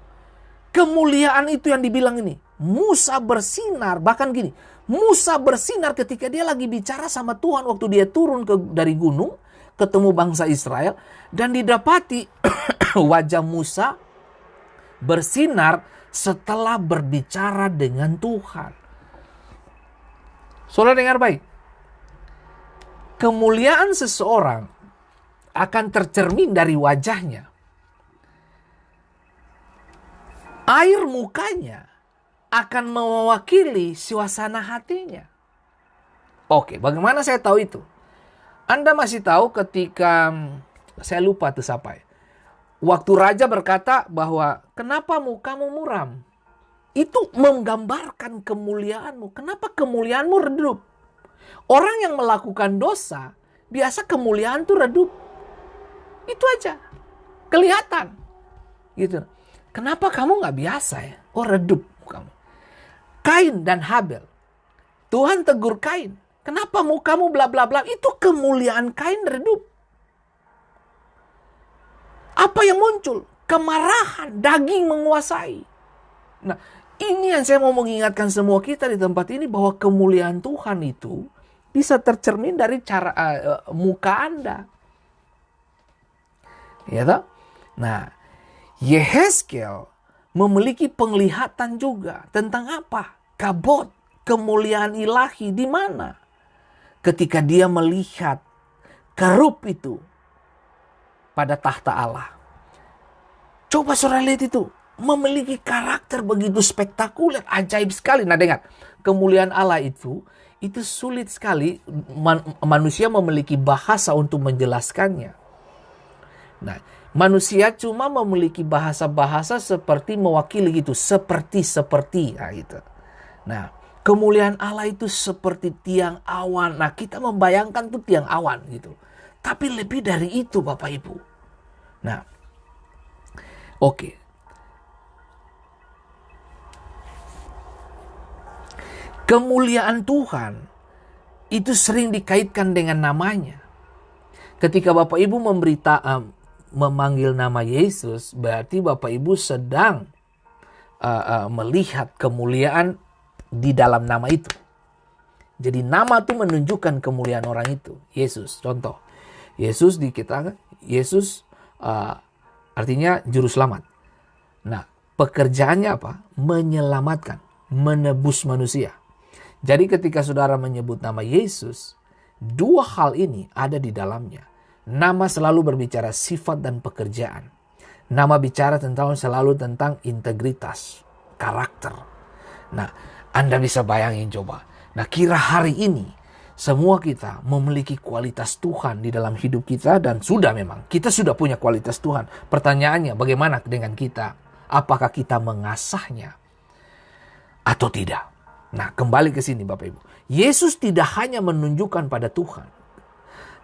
Kemuliaan itu yang dibilang ini, Musa bersinar, bahkan gini, Musa bersinar ketika dia lagi bicara sama Tuhan waktu dia turun dari gunung, ketemu bangsa Israel, dan didapati wajah Musa bersinar setelah berbicara dengan Tuhan. Saudara dengar baik. Kemuliaan seseorang akan tercermin dari wajahnya. Air mukanya akan mewakili suasana hatinya. Oke, bagaimana saya tahu itu? Anda masih tahu ketika, saya lupa tuh siapa ya. Waktu raja berkata bahwa kenapa mukamu muram? Itu menggambarkan kemuliaanmu. Kenapa kemuliaanmu redup? Orang yang melakukan dosa, biasa kemuliaan tuh redup. Itu aja. Kelihatan. Gitu. Kenapa kamu gak biasa ya? Oh, redup kamu. Kain dan Habel. Tuhan tegur Kain. Kenapa mukamu bla bla bla? Itu kemuliaan Kain redup. Apa yang muncul? Kemarahan, daging menguasai. Nah, ini yang saya mau mengingatkan semua kita di tempat ini, bahwa kemuliaan Tuhan itu bisa tercermin dari cara muka Anda. Ya toh? Nah, Yehezkiel memiliki penglihatan juga tentang apa? Kabut, kemuliaan ilahi di mana? Ketika dia melihat kerup itu pada tahta Allah. Coba saudara lihat itu. Memiliki karakter begitu spektakuler, ajaib sekali. Nah dengar, kemuliaan Allah itu sulit sekali manusia memiliki bahasa untuk menjelaskannya. Nah, manusia cuma memiliki bahasa-bahasa seperti mewakili gitu, seperti. Nah, gitu. Nah, kemuliaan Allah itu seperti tiang awan. Nah, kita membayangkan tuh tiang awan gitu. Tapi lebih dari itu Bapak Ibu. Nah, oke. Kemuliaan Tuhan itu sering dikaitkan dengan namanya. Ketika Bapak Ibu memanggil nama Yesus, berarti Bapak Ibu sedang melihat kemuliaan di dalam nama itu. Jadi nama itu menunjukkan kemuliaan orang itu. Yesus, contoh. Yesus di kita, Yesus artinya juru selamat. Nah, pekerjaannya apa? Menyelamatkan, menebus manusia. Jadi ketika saudara menyebut nama Yesus, dua hal ini ada di dalamnya. Nama selalu berbicara sifat dan pekerjaan. Nama bicara selalu tentang integritas, karakter. Nah, Anda bisa bayangin coba. Nah, kira hari ini semua kita memiliki kualitas Tuhan di dalam hidup kita, dan memang kita sudah punya kualitas Tuhan. Pertanyaannya, bagaimana dengan kita? Apakah kita mengasahnya atau tidak? Nah, kembali ke sini Bapak Ibu. Yesus tidak hanya menunjukkan pada Tuhan,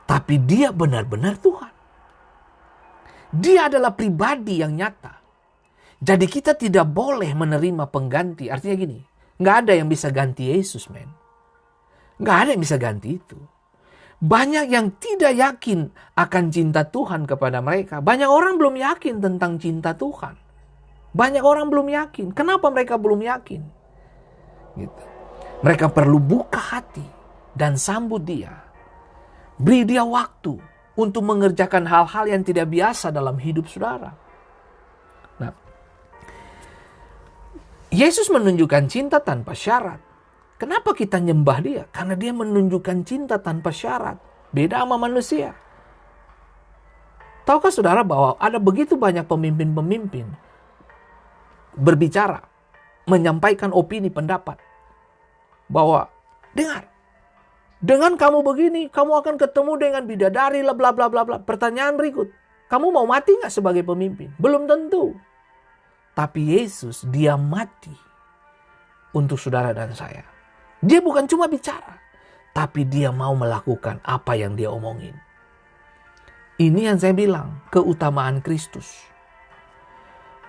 tapi dia benar-benar Tuhan. Dia adalah pribadi yang nyata. Jadi kita tidak boleh menerima pengganti. Artinya gini, nggak ada yang bisa ganti Yesus, men. Nggak ada yang bisa ganti itu. Banyak yang tidak yakin akan cinta Tuhan kepada mereka. Banyak orang belum yakin tentang cinta Tuhan. Banyak orang belum yakin. Kenapa mereka belum yakin? Gitu. Mereka perlu buka hati dan sambut dia. Beri dia waktu untuk mengerjakan hal-hal yang tidak biasa dalam hidup saudara. Nah, Yesus menunjukkan cinta tanpa syarat. Kenapa kita nyembah dia? Karena dia menunjukkan cinta tanpa syarat. Beda sama manusia. Tahukah saudara bahwa ada begitu banyak pemimpin-pemimpin berbicara, menyampaikan opini, pendapat. Bahwa, dengar, dengan kamu begini, kamu akan ketemu dengan bidadari, bla bla bla bla. Pertanyaan berikut, kamu mau mati nggak sebagai pemimpin? Belum tentu. Tapi Yesus, dia mati untuk saudara dan saya. Dia bukan cuma bicara, tapi dia mau melakukan apa yang dia omongin. Ini yang saya bilang, keutamaan Kristus.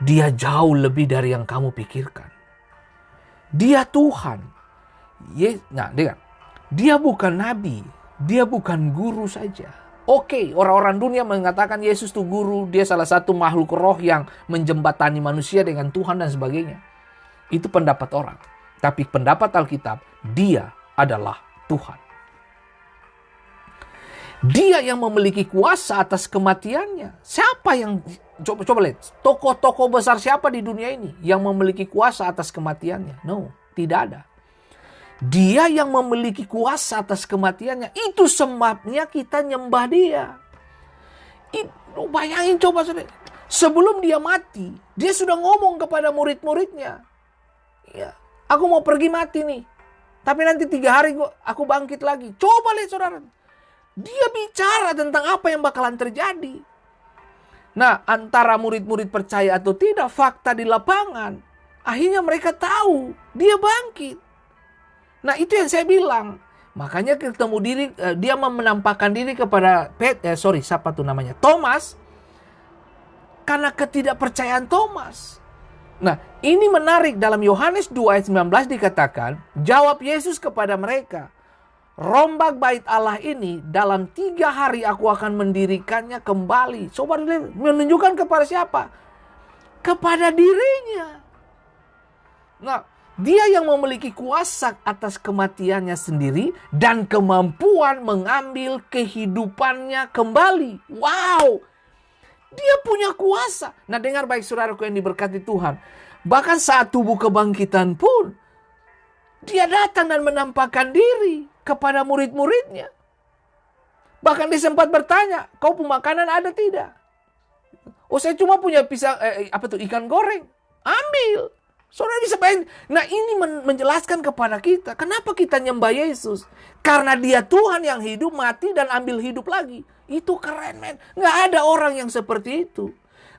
Dia jauh lebih dari yang kamu pikirkan. Dia Tuhan. Nah, dengar. Dia bukan nabi, dia bukan guru saja. Oke, orang-orang dunia mengatakan Yesus itu guru, dia salah satu makhluk roh yang menjembatani manusia dengan Tuhan dan sebagainya. Itu pendapat orang. Tapi pendapat Alkitab, dia adalah Tuhan. Dia yang memiliki kuasa atas kematiannya. Siapa yang, coba lihat, tokoh-tokoh besar siapa di dunia ini yang memiliki kuasa atas kematiannya? No, tidak ada. Dia yang memiliki kuasa atas kematiannya. Itu sebabnya kita nyembah dia. Bayangin coba saudara. Sebelum dia mati, dia sudah ngomong kepada murid-muridnya. Ya, aku mau pergi mati nih. Tapi nanti 3 hari aku bangkit lagi. Coba lihat saudara. Dia bicara tentang apa yang bakalan terjadi. Nah, antara murid-murid percaya atau tidak, fakta di lapangan. Akhirnya mereka tahu dia bangkit. Nah, itu yang saya bilang. Makanya ketemu diri, dia menampakkan diri kepada Thomas. Karena ketidakpercayaan Thomas. Nah, ini menarik. Dalam Yohanes 2 ayat 19 dikatakan, jawab Yesus kepada mereka, rombak bait Allah ini dalam 3 hari aku akan mendirikannya kembali. Coba lihat, menunjukkan kepada siapa? Kepada dirinya. Nah, dia yang memiliki kuasa atas kematiannya sendiri dan kemampuan mengambil kehidupannya kembali. Wow! Dia punya kuasa. Nah, dengar baik saudaraku yang diberkati Tuhan. Bahkan saat tubuh kebangkitan pun, dia datang dan menampakkan diri kepada murid-muridnya. Bahkan dia sempat bertanya, kau pemakanan ada tidak? Oh, saya cuma punya pisang, ikan goreng. Ambil. Saudara bisa bayangin. Nah, ini menjelaskan kepada kita, kenapa kita nyembah Yesus? Karena dia Tuhan yang hidup, mati, dan ambil hidup lagi. Itu keren, men. Nggak ada orang yang seperti itu.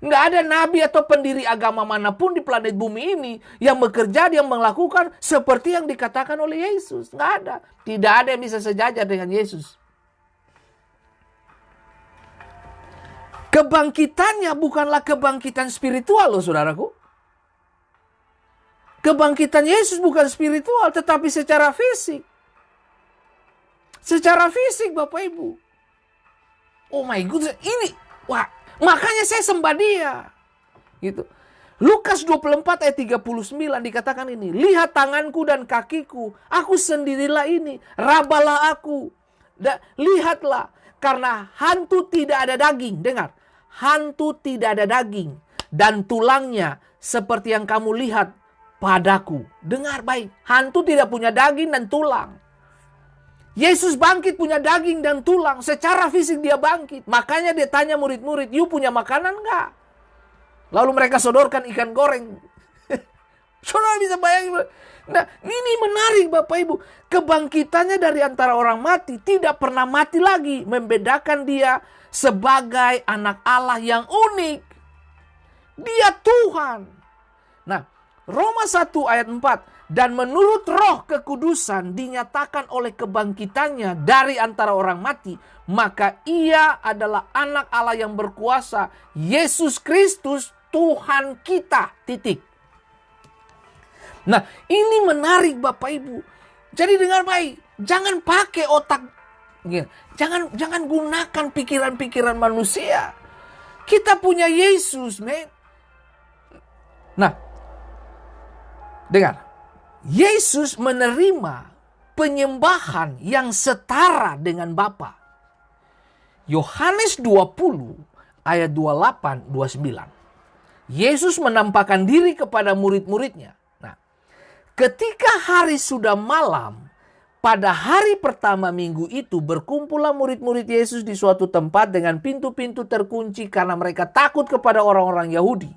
Nggak ada nabi atau pendiri agama manapun di planet bumi ini yang bekerja, yang melakukan seperti yang dikatakan oleh Yesus. Nggak ada. Tidak ada yang bisa sejajar dengan Yesus. Kebangkitannya bukanlah kebangkitan spiritual loh, saudaraku. Kebangkitan Yesus bukan spiritual, tetapi secara fisik. Secara fisik, Bapak Ibu. Oh my goodness, ini, wah, Makanya saya sembah dia. Gitu. Lukas 24 ayat 39 dikatakan ini, lihat tanganku dan kakiku, aku sendirilah ini, rabalah aku. Lihatlah, karena hantu tidak ada daging. Dengar, hantu tidak ada daging dan tulangnya seperti yang kamu lihat padaku. Dengar baik, hantu tidak punya daging dan tulang. Yesus bangkit punya daging dan tulang. Secara fisik dia bangkit. Makanya dia tanya murid-murid, you punya makanan enggak? Lalu mereka sodorkan ikan goreng. Saudara bisa bayangin. Nah, ini menarik Bapak Ibu. Kebangkitannya dari antara orang mati tidak pernah mati lagi. Membedakan dia sebagai anak Allah yang unik. Dia Tuhan. Nah, Roma 1 ayat 4. Dan menurut roh kekudusan dinyatakan oleh kebangkitannya dari antara orang mati. Maka ia adalah anak Allah yang berkuasa. Yesus Kristus Tuhan kita. Titik. Nah, ini menarik Bapak Ibu. Jadi dengar baik. Jangan pakai otak. Jangan gunakan pikiran-pikiran manusia. Kita punya Yesus, men. Nah, dengar. Yesus menerima penyembahan yang setara dengan Bapa. Yohanes 20 ayat 28-29. Yesus menampakkan diri kepada murid-muridnya. Nah, ketika hari sudah malam, pada hari pertama minggu itu berkumpullah murid-murid Yesus di suatu tempat dengan pintu-pintu terkunci karena mereka takut kepada orang-orang Yahudi.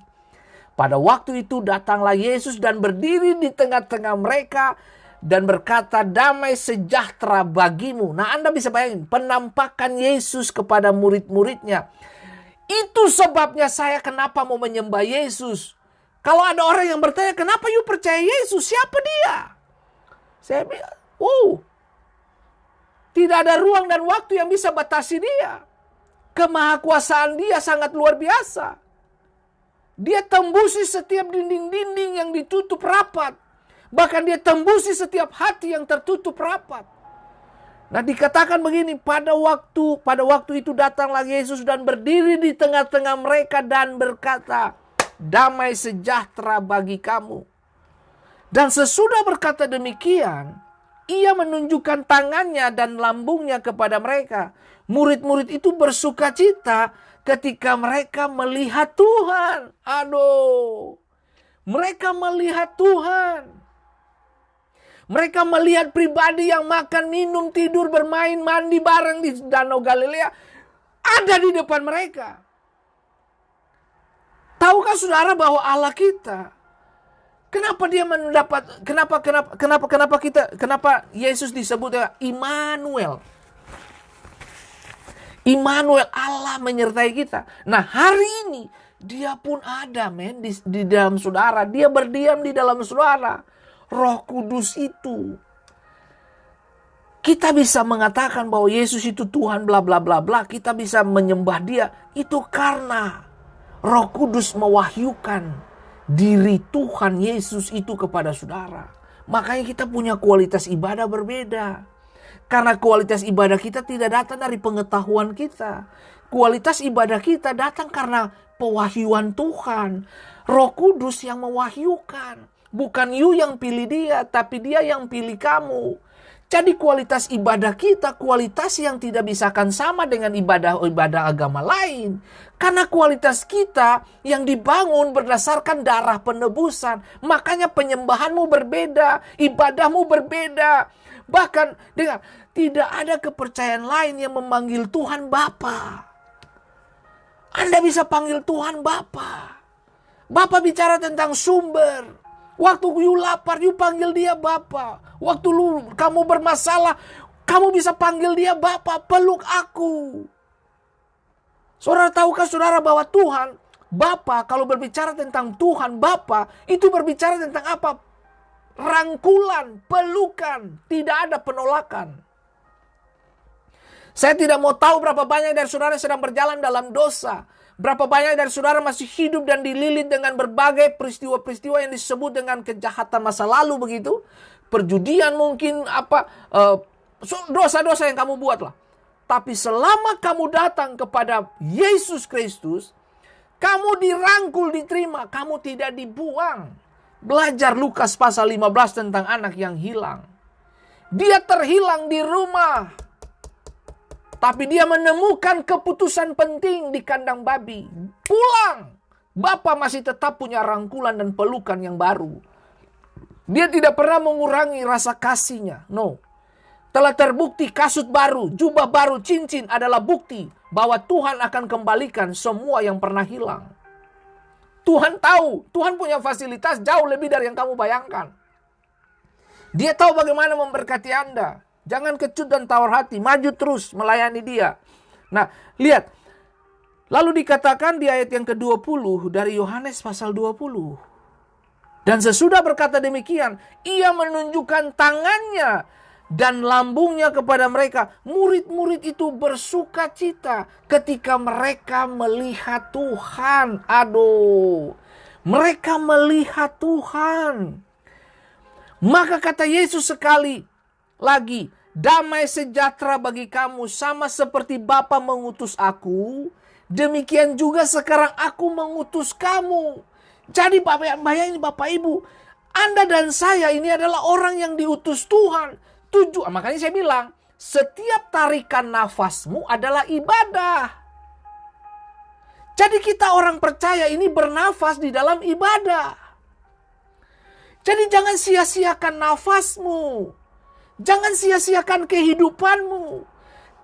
Pada waktu itu datanglah Yesus dan berdiri di tengah-tengah mereka dan berkata, damai sejahtera bagimu. Nah, Anda bisa bayangin penampakan Yesus kepada murid-muridnya. Itu sebabnya saya kenapa mau menyembah Yesus. Kalau ada orang yang bertanya, kenapa you percaya Yesus? Siapa dia? Saya bilang, tidak ada ruang dan waktu yang bisa batasi dia. Kemahakuasaan dia sangat luar biasa. Dia tembusi setiap dinding-dinding yang ditutup rapat. Bahkan dia tembusi setiap hati yang tertutup rapat. Nah, dikatakan begini, pada waktu itu datanglah Yesus dan berdiri di tengah-tengah mereka dan berkata, damai sejahtera bagi kamu. Dan sesudah berkata demikian, ia menunjukkan tangannya dan lambungnya kepada mereka. Murid-murid itu bersukacita ketika mereka melihat Tuhan. Mereka melihat Tuhan. Mereka melihat pribadi yang makan, minum, tidur, bermain, mandi bareng di Danau Galilea. Ada di depan mereka. Tahukah saudara bahwa Allah kita, kenapa dia mendapat, kenapa Yesus disebut Immanuel? Immanuel, Allah menyertai kita. Nah, hari ini dia pun ada, men, di dalam saudara. Dia berdiam di dalam saudara. Roh Kudus itu. Kita bisa mengatakan bahwa Yesus itu Tuhan bla bla bla bla. Kita bisa menyembah dia. Itu karena Roh Kudus mewahyukan diri Tuhan Yesus itu kepada saudara. Makanya kita punya kualitas ibadah berbeda. Karena kualitas ibadah kita tidak datang dari pengetahuan kita. Kualitas ibadah kita datang karena pewahyuan Tuhan. Roh Kudus yang mewahyukan. Bukan you yang pilih dia, tapi dia yang pilih kamu. Jadi kualitas ibadah kita, kualitas yang tidak bisakan sama dengan ibadah agama lain. Karena kualitas kita yang dibangun berdasarkan darah penebusan. Makanya penyembahanmu berbeda, ibadahmu berbeda. Bahkan, dengar, tidak ada kepercayaan lain yang memanggil Tuhan Bapa. Anda bisa panggil Tuhan Bapa. Bapa bicara tentang sumber. Waktu you lapar, you panggil dia Bapa. Waktu kamu bermasalah, kamu bisa panggil dia Bapa, peluk aku. Saudara, tahukah saudara bahwa Tuhan, Bapa, kalau berbicara tentang Tuhan, Bapa, itu berbicara tentang apa? Rangkulan, pelukan, tidak ada penolakan. Saya tidak mau tahu berapa banyak dari saudara sedang berjalan dalam dosa. Berapa banyak dari saudara masih hidup dan dililit dengan berbagai peristiwa-peristiwa yang disebut dengan kejahatan masa lalu begitu. Perjudian mungkin dosa-dosa yang kamu buat lah. Tapi selama kamu datang kepada Yesus Kristus, kamu dirangkul, diterima, kamu tidak dibuang. Belajar Lukas pasal 15 tentang anak yang hilang. Dia terhilang di rumah, tapi dia menemukan keputusan penting di kandang babi. Pulang. Bapa masih tetap punya rangkulan dan pelukan yang baru. Dia tidak pernah mengurangi rasa kasihnya. No. Telah terbukti kasut baru, jubah baru, cincin adalah bukti bahwa Tuhan akan kembalikan semua yang pernah hilang. Tuhan tahu, Tuhan punya fasilitas jauh lebih dari yang kamu bayangkan. Dia tahu bagaimana memberkati Anda. Jangan kecut dan tawar hati, maju terus melayani Dia. Nah, lihat. Lalu dikatakan di ayat yang ke-20 dari Yohanes pasal 20. Dan sesudah berkata demikian, ia menunjukkan tangannya dan lambungnya kepada mereka. Murid-murid itu bersuka cita ketika mereka melihat Tuhan. Aduh, mereka melihat Tuhan. Maka kata Yesus sekali lagi, damai sejahtera bagi kamu, sama seperti Bapa mengutus aku, demikian juga sekarang aku mengutus kamu. Jadi bayangin Bapak Ibu, Anda dan saya ini adalah orang yang diutus Tuhan. Makanya saya bilang, setiap tarikan nafasmu adalah ibadah. Jadi kita orang percaya ini bernafas di dalam ibadah. Jadi jangan sia-siakan nafasmu. Jangan sia-siakan kehidupanmu.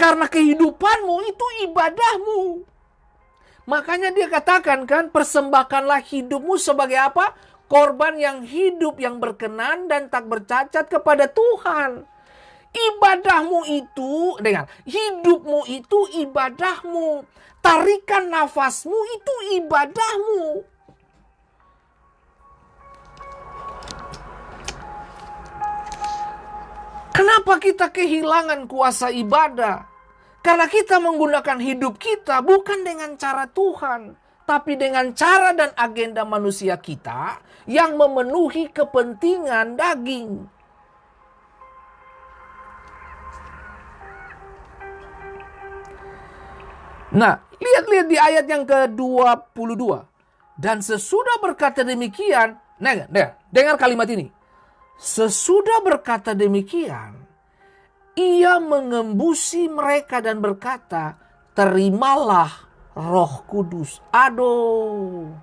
Karena kehidupanmu itu ibadahmu. Makanya dia katakan kan, persembahkanlah hidupmu sebagai apa? Korban yang hidup, yang berkenan dan tak bercacat kepada Tuhan. Ibadahmu itu, dengar, hidupmu itu ibadahmu. Tarikan nafasmu itu ibadahmu. Kenapa kita kehilangan kuasa ibadah? Karena kita menggunakan hidup kita bukan dengan cara Tuhan, tapi dengan cara dan agenda manusia kita yang memenuhi kepentingan daging. Nah, lihat di ayat yang ke-22. Dan sesudah berkata demikian, dengar kalimat ini. Sesudah berkata demikian, ia mengembusi mereka dan berkata, terimalah Roh Kudus. Aduh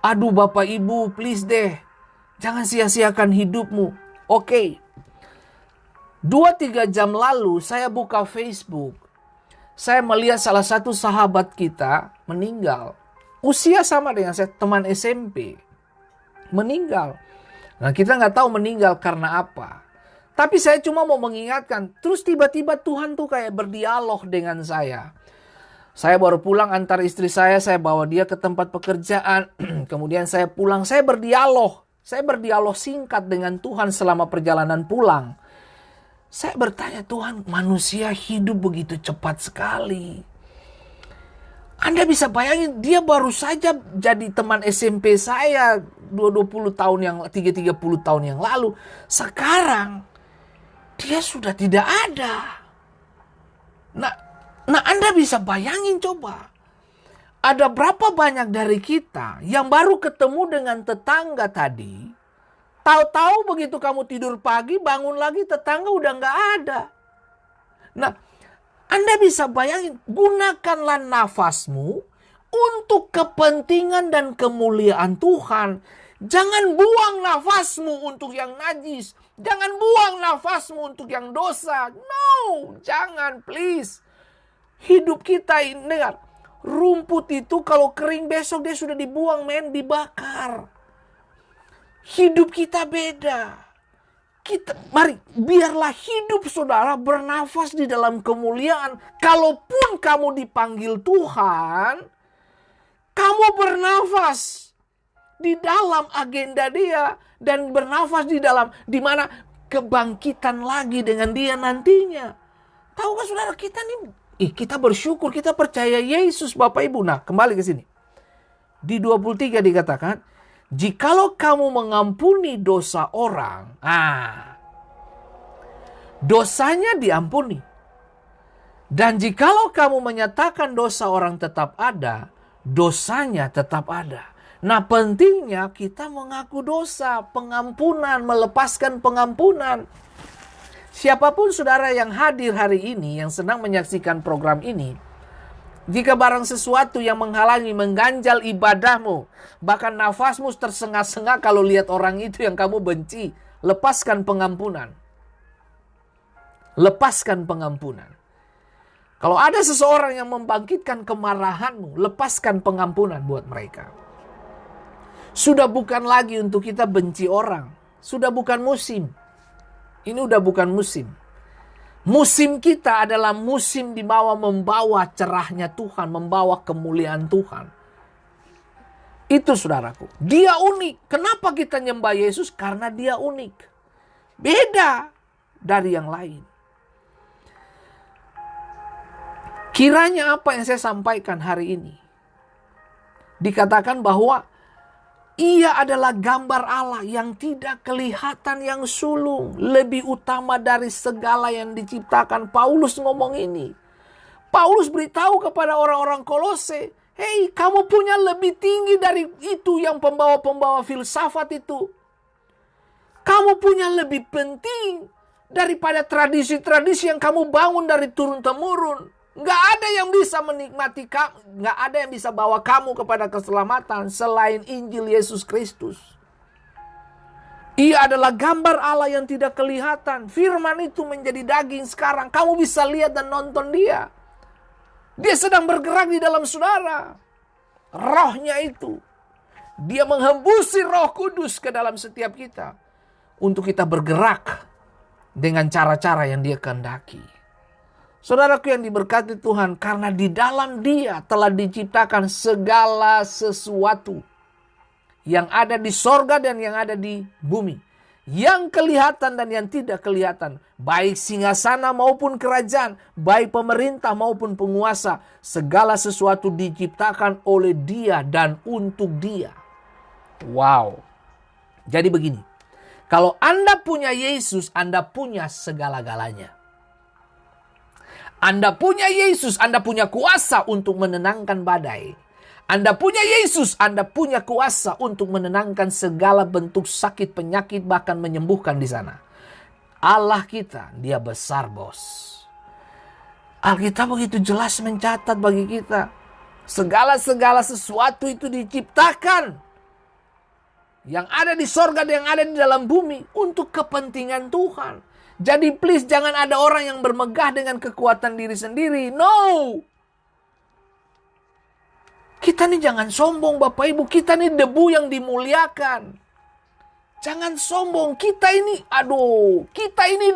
Bapak Ibu, please deh. Jangan sia-siakan hidupmu. Oke. 2-3 jam lalu saya buka Facebook. Saya melihat salah satu sahabat kita meninggal. Usia sama dengan saya, teman SMP. Meninggal. Nah, kita nggak tahu meninggal karena apa. Tapi saya cuma mau mengingatkan, terus tiba-tiba Tuhan tuh kayak berdialog dengan saya. Saya baru pulang antar istri saya bawa dia ke tempat pekerjaan. Kemudian saya pulang, saya berdialog. Saya berdialog singkat dengan Tuhan selama perjalanan pulang. Saya bertanya, Tuhan, manusia hidup begitu cepat sekali. Anda bisa bayangin, dia baru saja jadi teman SMP saya 30 tahun yang lalu. Sekarang dia sudah tidak ada. Nah, Anda bisa bayangin coba. Ada berapa banyak dari kita yang baru ketemu dengan tetangga tadi. Tahu-tahu begitu kamu tidur pagi, bangun lagi tetangga udah nggak ada. Nah, Anda bisa bayangin, gunakanlah nafasmu untuk kepentingan dan kemuliaan Tuhan. Jangan buang nafasmu untuk yang najis. Jangan buang nafasmu untuk yang dosa. No, jangan, please. Hidup kita ini, dengar. Rumput itu kalau kering besok dia sudah dibuang, dibakar. Hidup kita beda. Mari, biarlah hidup saudara bernafas di dalam kemuliaan. Kalaupun kamu dipanggil Tuhan, kamu bernafas di dalam agenda Dia dan bernafas di mana kebangkitan lagi dengan Dia nantinya. Tahukah saudara, kita bersyukur, kita percaya Yesus Bapak Ibu. Nah, kembali ke sini. Di 23 dikatakan, jikalau kamu mengampuni dosa orang, dosanya diampuni. Dan jikalau kamu menyatakan dosa orang tetap ada, dosanya tetap ada. Nah, pentingnya kita mengaku dosa, pengampunan, melepaskan pengampunan. Siapapun saudara yang hadir hari ini, yang sedang menyaksikan program ini, jika barang sesuatu yang menghalangi, mengganjal ibadahmu, bahkan nafasmu tersengat-sengat kalau lihat orang itu yang kamu benci, lepaskan pengampunan. Lepaskan pengampunan. Kalau ada seseorang yang membangkitkan kemarahanmu, lepaskan pengampunan buat mereka. Sudah bukan lagi untuk kita benci orang. Sudah bukan musim. Ini udah bukan musim. Musim kita adalah musim membawa cerahnya Tuhan, membawa kemuliaan Tuhan. Itu saudaraku. Dia unik. Kenapa kita nyembah Yesus? Karena dia unik. Beda dari yang lain. Kiranya apa yang saya sampaikan hari ini dikatakan bahwa ia adalah gambar Allah yang tidak kelihatan, yang sulung, lebih utama dari segala yang diciptakan. Paulus ngomong ini. Paulus beritahu kepada orang-orang Kolose, hei, kamu punya lebih tinggi dari itu yang pembawa-pembawa filsafat itu. Kamu punya lebih penting daripada tradisi-tradisi yang kamu bangun dari turun-temurun. Nggak ada yang bisa menikmati kamu, nggak ada yang bisa bawa kamu kepada keselamatan selain Injil Yesus Kristus. Ia adalah gambar Allah yang tidak kelihatan. Firman itu menjadi daging sekarang. Kamu bisa lihat dan nonton dia. Dia sedang bergerak di dalam saudara. Rohnya itu. Dia menghembusi Roh Kudus ke dalam setiap kita. Untuk kita bergerak dengan cara-cara yang dia kehendaki. Saudaraku yang diberkati Tuhan, karena di dalam dia telah diciptakan segala sesuatu yang ada di sorga dan yang ada di bumi. Yang kelihatan dan yang tidak kelihatan. Baik singgasana maupun kerajaan. Baik pemerintah maupun penguasa. Segala sesuatu diciptakan oleh dia dan untuk dia. Wow. Jadi begini. Kalau Anda punya Yesus, Anda punya segala-galanya. Anda punya Yesus, Anda punya kuasa untuk menenangkan badai. Anda punya Yesus, Anda punya kuasa untuk menenangkan segala bentuk sakit, penyakit, bahkan menyembuhkan di sana. Allah kita, dia besar, bos. Alkitab begitu jelas mencatat bagi kita. Segala sesuatu itu diciptakan. Yang ada di sorga dan yang ada di dalam bumi untuk kepentingan Tuhan. Jadi please jangan ada orang yang bermegah dengan kekuatan diri sendiri. No. Kita nih jangan sombong Bapak Ibu. Kita nih debu yang dimuliakan. Jangan sombong. Kita ini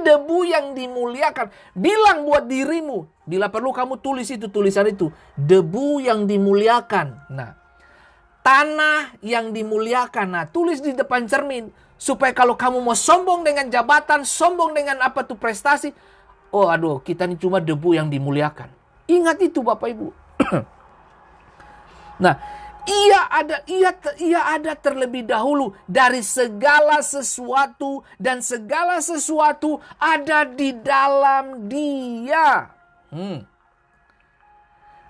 debu yang dimuliakan. Bilang buat dirimu. Bila perlu kamu tulis itu, tulisan itu. Debu yang dimuliakan. Nah, tanah yang dimuliakan. Nah, tulis di depan cermin. Supaya kalau kamu mau sombong dengan jabatan, sombong dengan apa tuh prestasi. Kita ini cuma debu yang dimuliakan. Ingat itu Bapak Ibu. Nah, ia ada terlebih dahulu dari segala sesuatu. Dan segala sesuatu ada di dalam dia.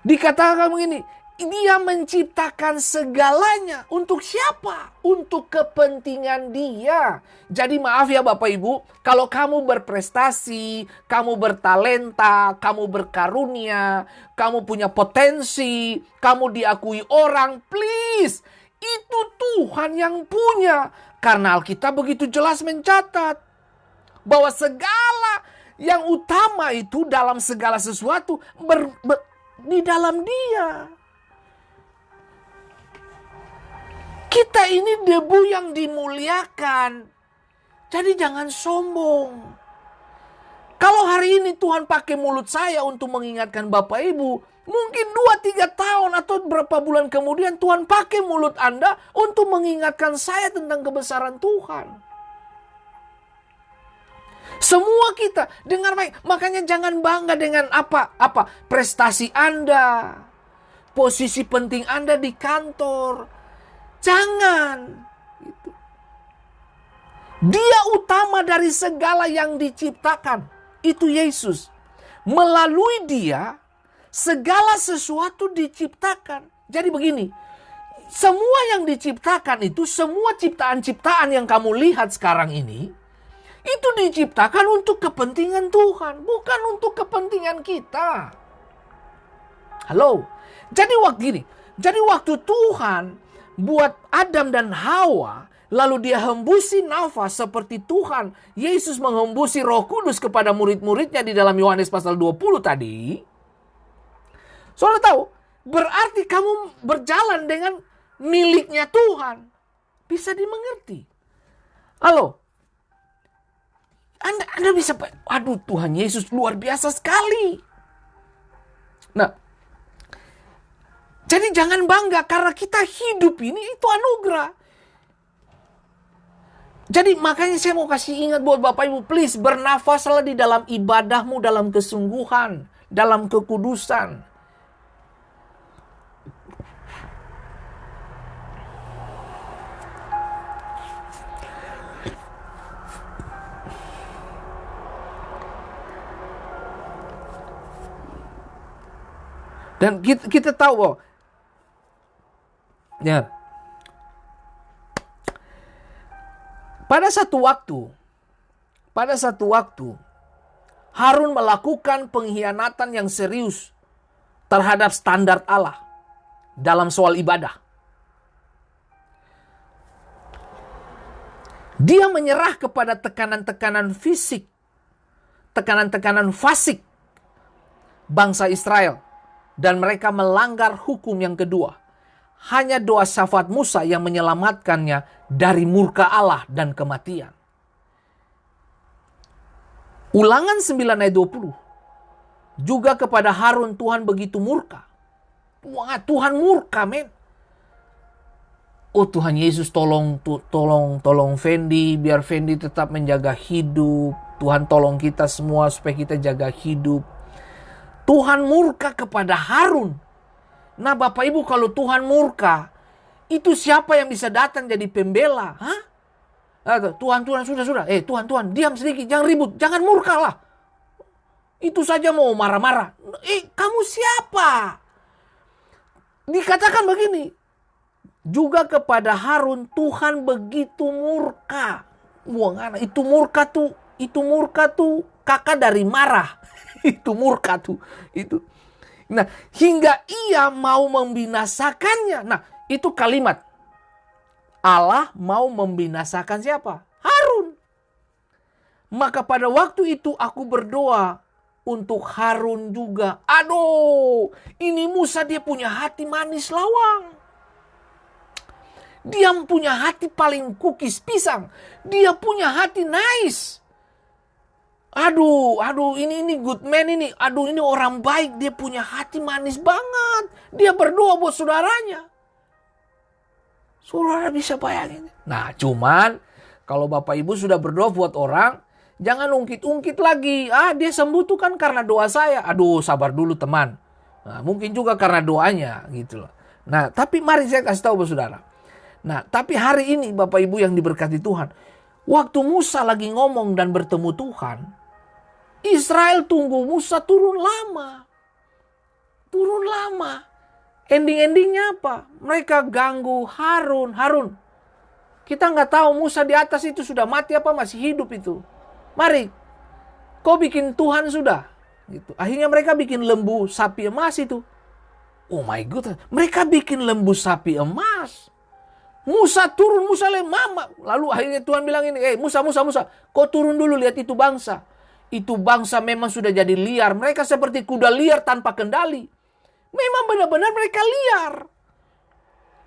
Dikatakan begini. Dia menciptakan segalanya. Untuk siapa? Untuk kepentingan dia. Jadi maaf ya Bapak Ibu. Kalau kamu berprestasi, kamu bertalenta, kamu berkarunia, kamu punya potensi, kamu diakui orang, please. Itu Tuhan yang punya. Karena Alkitab begitu jelas mencatat. Bahwa segala yang utama itu dalam segala sesuatu di dalam dia. Kita ini debu yang dimuliakan. Jadi jangan sombong. Kalau hari ini Tuhan pakai mulut saya untuk mengingatkan Bapak Ibu. Mungkin 2-3 tahun atau berapa bulan kemudian Tuhan pakai mulut Anda untuk mengingatkan saya tentang kebesaran Tuhan. Semua kita dengar baik. Makanya jangan bangga dengan apa prestasi Anda. Posisi penting Anda di kantor. Jangan. Dia utama dari segala yang diciptakan. Itu Yesus. Melalui Dia, segala sesuatu diciptakan. Jadi begini, semua yang diciptakan itu, semua ciptaan-ciptaan yang kamu lihat sekarang ini, itu diciptakan untuk kepentingan Tuhan, bukan untuk kepentingan kita. Halo? Jadi waktu Tuhan buat Adam dan Hawa, lalu Dia hembusi nafas seperti Tuhan Yesus menghembusi Roh Kudus kepada murid-muridnya di dalam Yohanes pasal 20 tadi. Saudara tahu, berarti kamu berjalan dengan miliknya Tuhan. Bisa dimengerti. Halo? Anda bisa, aduh Tuhan Yesus luar biasa sekali. Nah, jadi jangan bangga karena kita hidup ini itu anugerah. Jadi makanya saya mau kasih ingat buat Bapak Ibu, please bernafaslah di dalam ibadahmu, dalam kesungguhan, dalam kekudusan. Dan kita tahu bahwa ya, pada satu waktu Harun melakukan pengkhianatan yang serius terhadap standar Allah dalam soal ibadah. Dia menyerah kepada tekanan-tekanan fisik, tekanan-tekanan fasik bangsa Israel, dan mereka melanggar hukum yang kedua. Hanya doa syafaat Musa yang menyelamatkannya dari murka Allah dan kematian. Ulangan 9 ayat 20. Juga kepada Harun Tuhan begitu murka. Wah, Tuhan murka, men. Oh Tuhan Yesus, tolong Fendi, biar Fendi tetap menjaga hidup. Tuhan tolong kita semua supaya kita jaga hidup. Tuhan murka kepada Harun. Nah Bapak Ibu, kalau Tuhan murka, itu siapa yang bisa datang jadi pembela? Hah? Tuhan, sudah. Tuhan, diam sedikit, jangan ribut, jangan murka lah. Itu saja mau marah-marah. Kamu siapa? Dikatakan begini, juga kepada Harun Tuhan begitu murka. Wah, itu murka tuh kakak dari marah. Itu murka tuh, itu. Nah, hingga ia mau membinasakannya. Nah, itu kalimat. Allah mau membinasakan siapa? Harun. Maka pada waktu itu aku berdoa untuk Harun juga. Aduh, ini Musa dia punya hati manis lawang. Dia punya hati paling kukis pisang. Dia punya hati nice. Aduh, ini good man ini. Aduh, ini orang baik. Dia punya hati manis banget. Dia berdoa buat saudaranya. Saudara bisa bayangin. Nah, cuman kalau Bapak Ibu sudah berdoa buat orang, jangan ungkit-ungkit lagi. Dia sembuh tuh kan karena doa saya. Aduh, sabar dulu teman. Nah, mungkin juga karena doanya gitu loh. Nah, tapi mari saya kasih tahu buat saudara. Nah, tapi hari ini Bapak Ibu yang diberkati Tuhan, waktu Musa lagi ngomong dan bertemu Tuhan, Israel tunggu Musa turun lama. Ending-endingnya apa? Mereka ganggu Harun. Kita nggak tahu Musa di atas itu sudah mati apa masih hidup itu. Mari, kau bikin Tuhan sudah. Gitu. Akhirnya mereka bikin lembu sapi emas itu. Oh my God, mereka bikin lembu sapi emas. Musa turun, Musa mama. Lalu akhirnya Tuhan bilang ini, Musa, kau turun dulu lihat itu bangsa. Itu bangsa memang sudah jadi liar. Mereka seperti kuda liar tanpa kendali. Memang benar-benar mereka liar.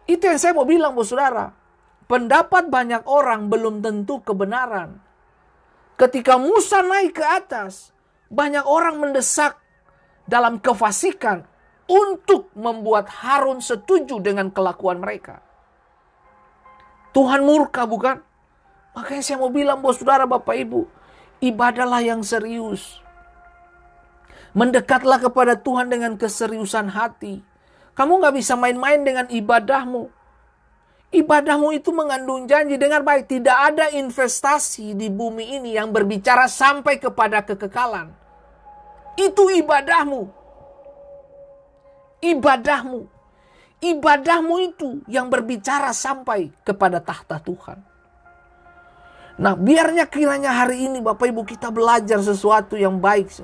Itu yang saya mau bilang buat saudara. Pendapat banyak orang belum tentu kebenaran. Ketika Musa naik ke atas, banyak orang mendesak dalam kefasikan untuk membuat Harun setuju dengan kelakuan mereka. Tuhan murka bukan? Makanya saya mau bilang buat saudara Bapak Ibu, ibadahlah yang serius. Mendekatlah kepada Tuhan dengan keseriusan hati. Kamu gak bisa main-main dengan ibadahmu. Ibadahmu itu mengandung janji. Dengar baik, tidak ada investasi di bumi ini yang berbicara sampai kepada kekekalan. Itu ibadahmu. Ibadahmu. Ibadahmu itu yang berbicara sampai kepada tahta Tuhan. Nah, biarnya kiranya hari ini Bapak Ibu kita belajar sesuatu yang baik.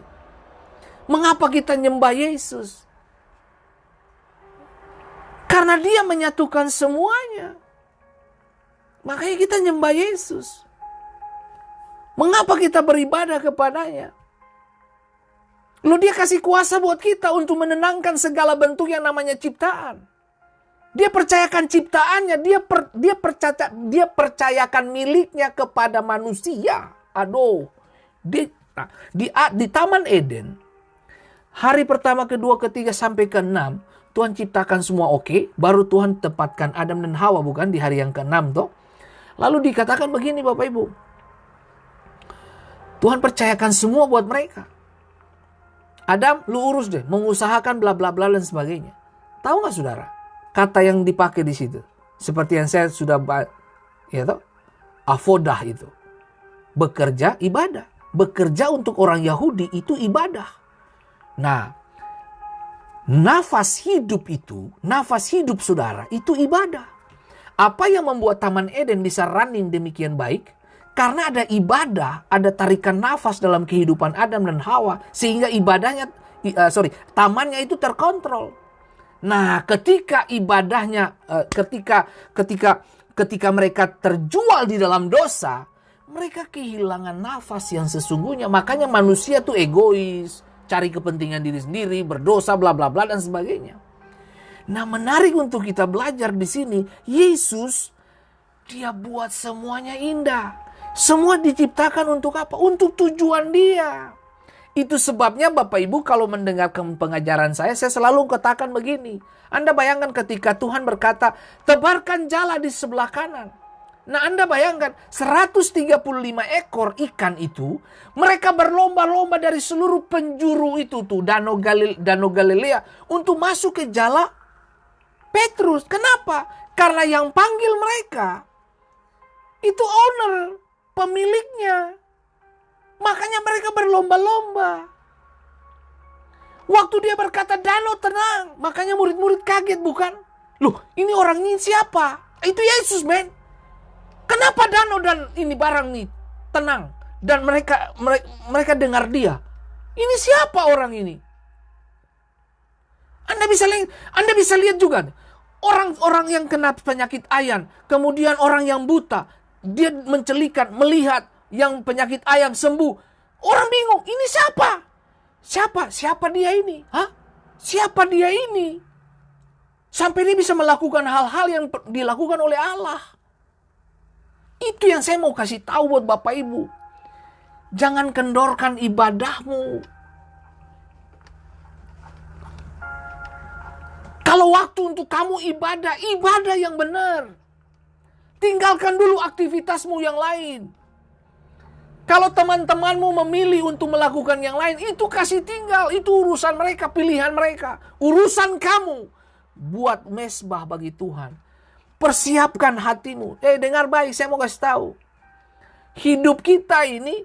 Mengapa kita nyembah Yesus? Karena Dia menyatukan semuanya. Makanya kita nyembah Yesus. Mengapa kita beribadah kepadanya? Loh, Dia kasih kuasa buat kita untuk menenangkan segala bentuk yang namanya ciptaan. Dia percayakan ciptaannya, dia percayakan miliknya kepada manusia. Aduh, di Taman Eden, hari pertama, kedua, ketiga, sampai ke-6, Tuhan ciptakan semua oke, baru Tuhan tempatkan Adam dan Hawa, bukan, di hari yang ke-6 toh. Lalu dikatakan begini Bapak Ibu, Tuhan percayakan semua buat mereka. Adam, lu urus deh, mengusahakan bla bla bla dan sebagainya. Tahu nggak saudara? Kata yang dipakai di situ, seperti yang saya sudah ya toh, avodah itu, bekerja ibadah. Bekerja untuk orang Yahudi itu ibadah. Nah, nafas hidup itu, nafas hidup saudara itu ibadah. Apa yang membuat Taman Eden bisa running demikian baik? Karena ada ibadah, ada tarikan nafas dalam kehidupan Adam dan Hawa, sehingga ibadahnya, tamannya itu terkontrol. Nah, ketika ibadahnya, ketika mereka terjual di dalam dosa, mereka kehilangan nafas yang sesungguhnya. Makanya manusia tuh egois, cari kepentingan diri sendiri, berdosa, bla bla bla dan sebagainya. Nah, menarik untuk kita belajar di sini, Yesus, Dia buat semuanya indah. Semua diciptakan untuk apa? Untuk tujuan Dia. Itu sebabnya Bapak Ibu kalau mendengarkan pengajaran saya selalu katakan begini. Anda bayangkan ketika Tuhan berkata, tebarkan jala di sebelah kanan. Nah, Anda bayangkan 135 ekor ikan itu, mereka berlomba-lomba dari seluruh penjuru itu tuh, Danau Galilea, untuk masuk ke jala Petrus. Kenapa? Karena yang panggil mereka itu owner, pemiliknya. Makanya mereka berlomba-lomba. Waktu Dia berkata danau tenang, makanya murid-murid kaget, bukan? Loh, ini orang ini siapa? Itu Yesus, men. Kenapa danau dan ini barang nih tenang dan mereka dengar Dia? Ini siapa orang ini? Anda bisa lihat juga orang-orang yang kena penyakit ayan, kemudian orang yang buta, dia mencelikan, melihat yang penyakit ayan sembuh. Orang bingung, ini siapa? Siapa dia ini? Hah? Siapa dia ini? Sampai dia bisa melakukan hal-hal yang dilakukan oleh Allah. Itu yang saya mau kasih tahu buat Bapak Ibu. Jangan kendorkan ibadahmu. Kalau waktu untuk kamu ibadah yang benar. Tinggalkan dulu aktivitasmu yang lain. Kalau teman-temanmu memilih untuk melakukan yang lain, itu kasih tinggal. Itu urusan mereka, pilihan mereka. Urusan kamu, buat mesbah bagi Tuhan. Persiapkan hatimu. Dengar baik, saya mau kasih tahu. Hidup kita ini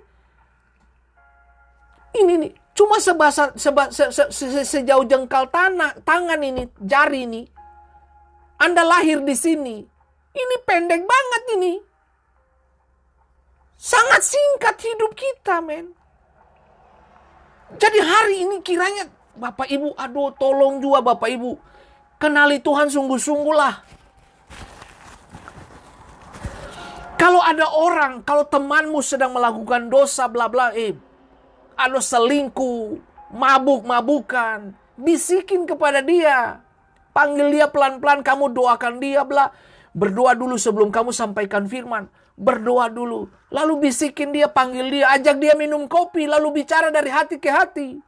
nih, cuma sejauh jengkal tangan ini, jari ini. Anda lahir di sini. Ini pendek banget ini. Sangat singkat hidup kita, men. Jadi hari ini kiranya Bapak Ibu, aduh tolong juga Bapak Ibu, kenali Tuhan sungguh-sungguh lah. Kalau ada orang, kalau temanmu sedang melakukan dosa bla bla, ada selingkuh, mabuk-mabukan, bisikin kepada dia. Panggil dia pelan-pelan, kamu doakan dia bla. Berdoa dulu sebelum kamu sampaikan firman. Berdoa dulu, lalu bisikin dia, panggil dia, ajak dia minum kopi, lalu bicara dari hati ke hati.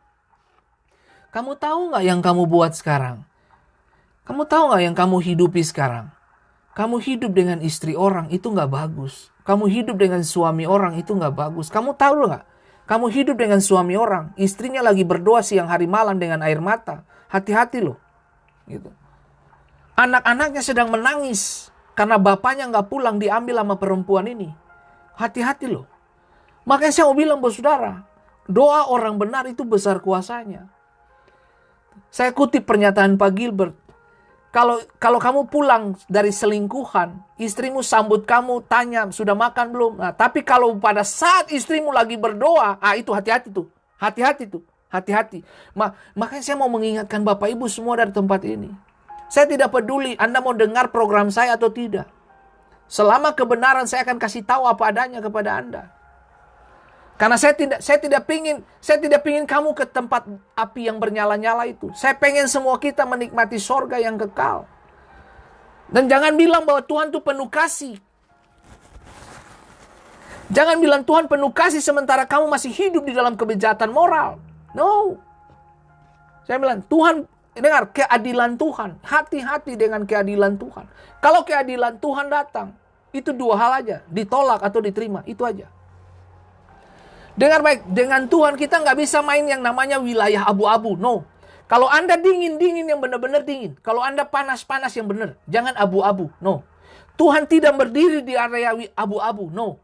Kamu tahu gak yang kamu buat sekarang? Kamu tahu gak yang kamu hidupi sekarang? Kamu hidup dengan istri orang, itu gak bagus. Kamu hidup dengan suami orang, itu gak bagus. Kamu tahu gak? Kamu hidup dengan suami orang, istrinya lagi berdoa siang hari malam dengan air mata. Hati-hati loh. Gitu. Anak-anaknya sedang menangis karena bapaknya gak pulang, diambil sama perempuan ini. Hati-hati loh. Makanya saya mau bilang buat saudara, Doa orang benar itu besar kuasanya. Saya kutip pernyataan Pak Gilbert. Kalau kamu pulang dari selingkuhan, istrimu sambut kamu, tanya, sudah makan belum? Nah, tapi kalau pada saat istrimu lagi berdoa, itu hati-hati tuh. Hati-hati tuh. Hati-hati. Makanya saya mau mengingatkan Bapak Ibu semua dari tempat ini. Saya tidak peduli Anda mau dengar program saya atau tidak. Selama kebenaran saya akan kasih tahu apa adanya kepada Anda. Karena saya tidak pingin kamu ke tempat api yang bernyala-nyala itu. Saya pengen semua kita menikmati sorga yang kekal. Dan jangan bilang bahwa Tuhan itu penuh kasih. Jangan bilang Tuhan penuh kasih sementara kamu masih hidup di dalam kejahatan moral. No. Saya bilang Tuhan, dengar keadilan Tuhan. Hati-hati dengan keadilan Tuhan. Kalau keadilan Tuhan datang, itu dua hal aja. Ditolak atau diterima. Itu aja. Dengar baik, dengan Tuhan kita nggak bisa main yang namanya wilayah abu-abu. No. Kalau Anda dingin-dingin yang benar-benar dingin. Kalau Anda panas-panas yang benar. Jangan abu-abu. No. Tuhan tidak berdiri di area abu-abu. No.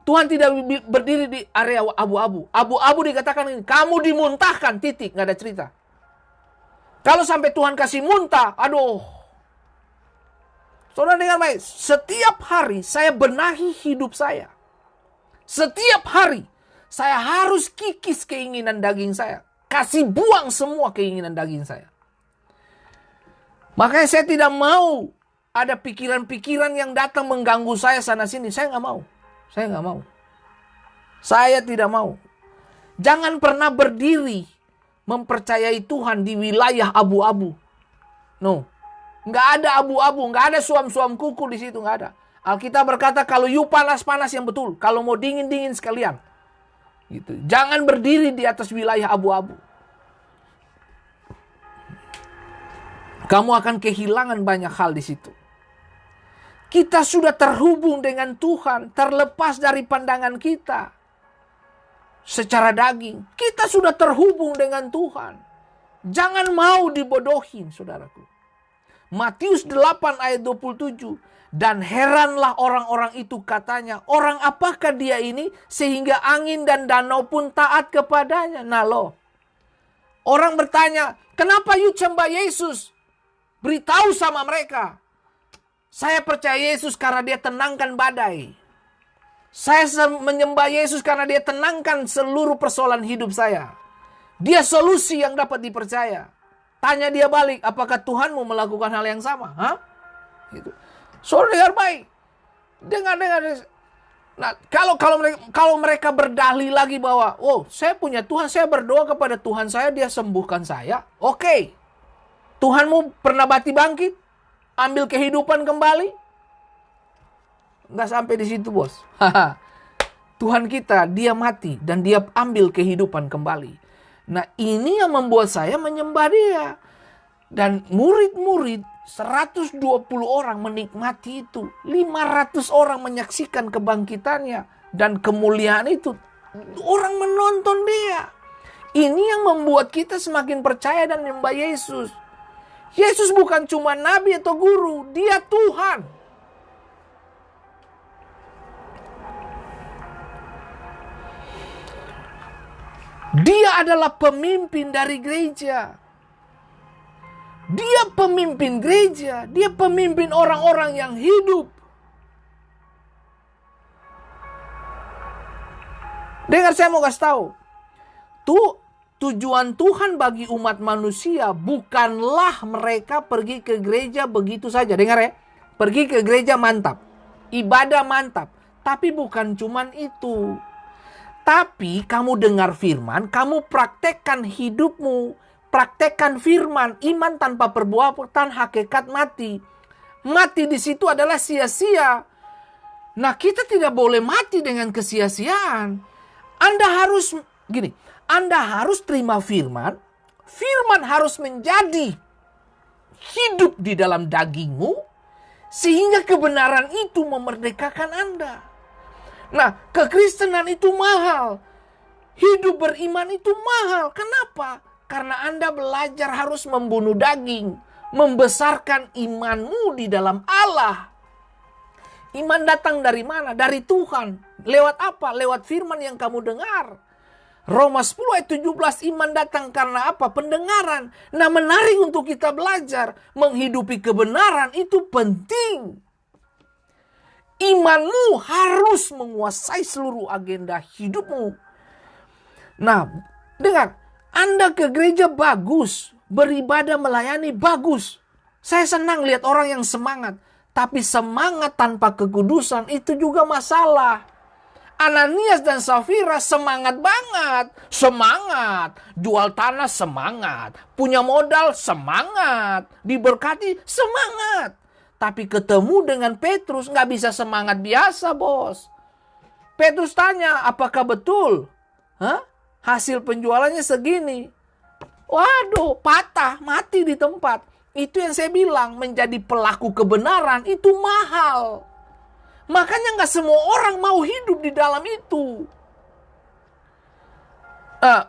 Tuhan tidak berdiri di area abu-abu. Abu-abu dikatakan ini, kamu dimuntahkan, titik. Nggak ada cerita. Kalau sampai Tuhan kasih muntah, aduh. Saudara dengar baik, setiap hari saya benahi hidup saya. Setiap hari. Saya harus kikis keinginan daging saya. Kasih buang semua keinginan daging saya. Makanya saya tidak mau ada pikiran-pikiran yang datang mengganggu saya sana sini. Saya nggak mau. Saya nggak mau. Saya tidak mau. Jangan pernah berdiri mempercayai Tuhan di wilayah abu-abu. No. Nggak ada abu-abu. Nggak ada suam-suam kuku di situ. Nggak ada. Alkitab berkata kalau you panas-panas yang betul. Kalau mau dingin-dingin sekalian. Gitu. Jangan berdiri di atas wilayah abu-abu. Kamu akan kehilangan banyak hal di situ. Kita sudah terhubung dengan Tuhan, terlepas dari pandangan kita. Secara daging, kita sudah terhubung dengan Tuhan. Jangan mau dibodohin, saudaraku. Matius 8 ayat 27. Dan heranlah orang-orang itu katanya, orang apakah dia ini sehingga angin dan danau pun taat kepadanya. Nah loh, orang bertanya, kenapa you sembah Yesus? Beritahu sama mereka. Saya percaya Yesus karena dia tenangkan badai. Saya menyembah Yesus karena dia tenangkan seluruh persoalan hidup saya. Dia solusi yang dapat dipercaya. Tanya dia balik, apakah Tuhanmu melakukan hal yang sama? Hah? Gitu. Saudara dengar baik. Dengar. Nah, kalau mereka berdalih lagi bahwa, oh, saya punya Tuhan, saya berdoa kepada Tuhan saya, dia sembuhkan saya. Oke. Tuhanmu pernah mati bangkit? Ambil kehidupan kembali? Nggak sampai di situ, bos. Tuhan kita, dia mati dan dia ambil kehidupan kembali. Nah, ini yang membuat saya menyembah dia. Dan murid-murid 120 orang menikmati itu. 500 orang menyaksikan kebangkitannya. Dan kemuliaan itu. Orang menonton dia. Ini yang membuat kita semakin percaya dan menyembah Yesus. Yesus bukan cuma nabi atau guru. Dia Tuhan. Dia adalah pemimpin dari gereja. Dia pemimpin gereja. Dia pemimpin orang-orang yang hidup. Dengar, saya mau kasih tahu. Tujuan Tuhan bagi umat manusia bukanlah mereka pergi ke gereja begitu saja. Dengar ya. Pergi ke gereja mantap. Ibadah mantap. Tapi bukan cuman itu. Tapi kamu dengar firman, kamu praktekkan hidupmu. Praktekkan firman, iman tanpa perbuatan, hakikat mati. Mati di situ adalah sia-sia. Nah, kita tidak boleh mati dengan kesia-siaan. Anda harus terima firman. Firman harus menjadi hidup di dalam dagingmu, sehingga kebenaran itu memerdekakan Anda. Nah, kekristenan itu mahal. Hidup beriman itu mahal. Kenapa? Karena Anda belajar harus membunuh daging. Membesarkan imanmu di dalam Allah. Iman datang dari mana? Dari Tuhan. Lewat apa? Lewat firman yang kamu dengar. Roma 10 ayat 17, iman datang karena apa? Pendengaran. Nah, menarik untuk kita belajar. Menghidupi kebenaran itu penting. Imanmu harus menguasai seluruh agenda hidupmu. Nah, dengar. Anda ke gereja bagus. Beribadah melayani bagus. Saya senang lihat orang yang semangat. Tapi semangat tanpa kekudusan itu juga masalah. Ananias dan Safira semangat banget. Semangat. Jual tanah semangat. Punya modal semangat. Diberkati semangat. Tapi ketemu dengan Petrus nggak bisa semangat biasa, bos. Petrus tanya, apakah betul? Hasil penjualannya segini. Waduh, patah, mati di tempat. Itu yang saya bilang, menjadi pelaku kebenaran itu mahal. Makanya nggak semua orang mau hidup di dalam itu.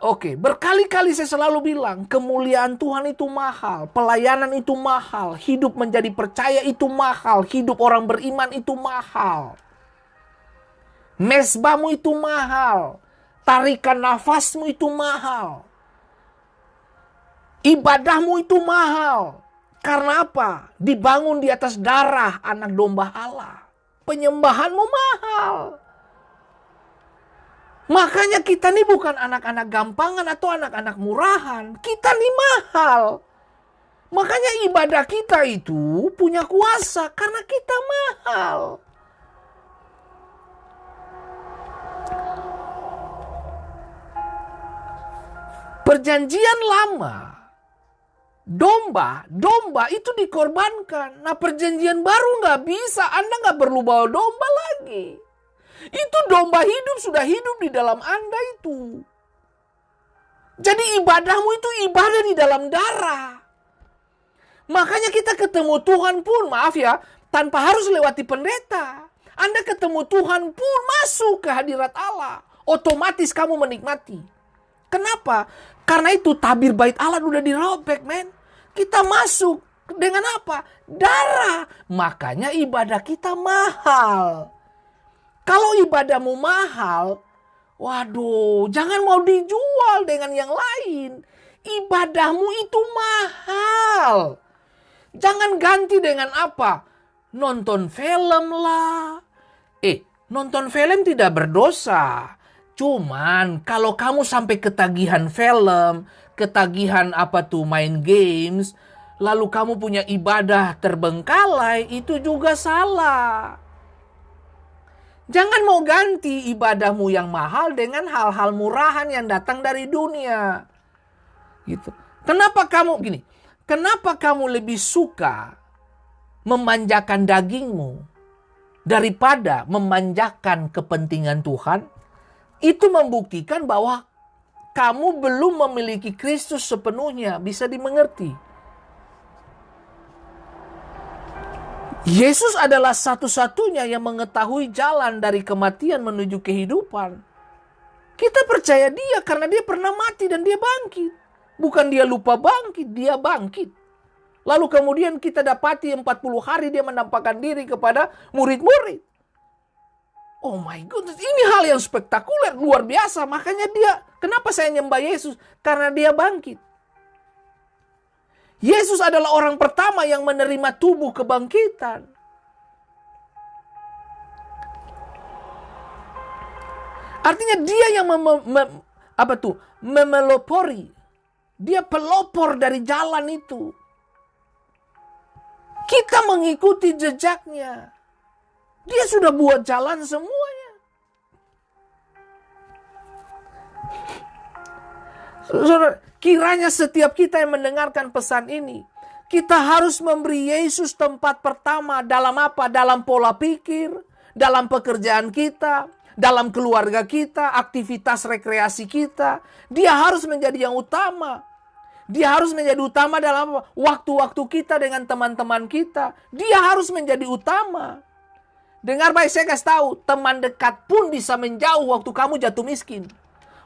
Oke. Berkali-kali saya selalu bilang, kemuliaan Tuhan itu mahal. Pelayanan itu mahal. Hidup menjadi percaya itu mahal. Hidup orang beriman itu mahal. Mesbahmu itu mahal. Tarikan nafasmu itu mahal. Ibadahmu itu mahal. Karena apa? Dibangun di atas darah anak domba Allah. Penyembahanmu mahal. Makanya kita nih bukan anak-anak gampangan atau anak-anak murahan. Kita nih mahal. Makanya ibadah kita itu punya kuasa karena kita mahal. Perjanjian lama, domba itu dikorbankan. Nah, perjanjian baru nggak bisa. Anda nggak perlu bawa domba lagi. Itu domba hidup sudah hidup di dalam Anda itu. Jadi ibadahmu itu ibadah di dalam darah. Makanya kita ketemu Tuhan pun, maaf ya, tanpa harus lewati pendeta. Anda ketemu Tuhan pun masuk ke hadirat Allah. Otomatis kamu menikmati. Kenapa? Karena itu tabir bait Allah udah dirobek, men. Kita masuk dengan apa? Darah. Makanya ibadah kita mahal. Kalau ibadahmu mahal, waduh, jangan mau dijual dengan yang lain. Ibadahmu itu mahal. Jangan ganti dengan apa? Nonton film lah. Nonton film tidak berdosa. Cuman kalau kamu sampai ketagihan film, ketagihan main games, lalu kamu punya ibadah terbengkalai, itu juga salah. Jangan mau ganti ibadahmu yang mahal dengan hal-hal murahan yang datang dari dunia. Gitu. Kenapa kamu lebih suka memanjakan dagingmu daripada memanjakan kepentingan Tuhan? Itu membuktikan bahwa kamu belum memiliki Kristus sepenuhnya, bisa dimengerti. Yesus adalah satu-satunya yang mengetahui jalan dari kematian menuju kehidupan. Kita percaya dia karena dia pernah mati dan dia bangkit. Bukan dia lupa bangkit, dia bangkit. Lalu kemudian kita dapati 40 hari dia menampakkan diri kepada murid-murid. Oh my goodness, ini hal yang spektakuler, luar biasa. Makanya kenapa saya nyembah Yesus? Karena dia bangkit. Yesus adalah orang pertama yang menerima tubuh kebangkitan. Artinya dia yang memelopori. Dia pelopor dari jalan itu. Kita mengikuti jejaknya. Dia sudah buat jalan semuanya. Saudara, kiranya setiap kita yang mendengarkan pesan ini, kita harus memberi Yesus tempat pertama dalam apa? Dalam pola pikir, dalam pekerjaan kita, dalam keluarga kita, aktivitas rekreasi kita. Dia harus menjadi yang utama. Dia harus menjadi utama dalam waktu-waktu kita dengan teman-teman kita. Dia harus menjadi utama. Dengar baik, saya kasih tahu, teman dekat pun bisa menjauh waktu kamu jatuh miskin.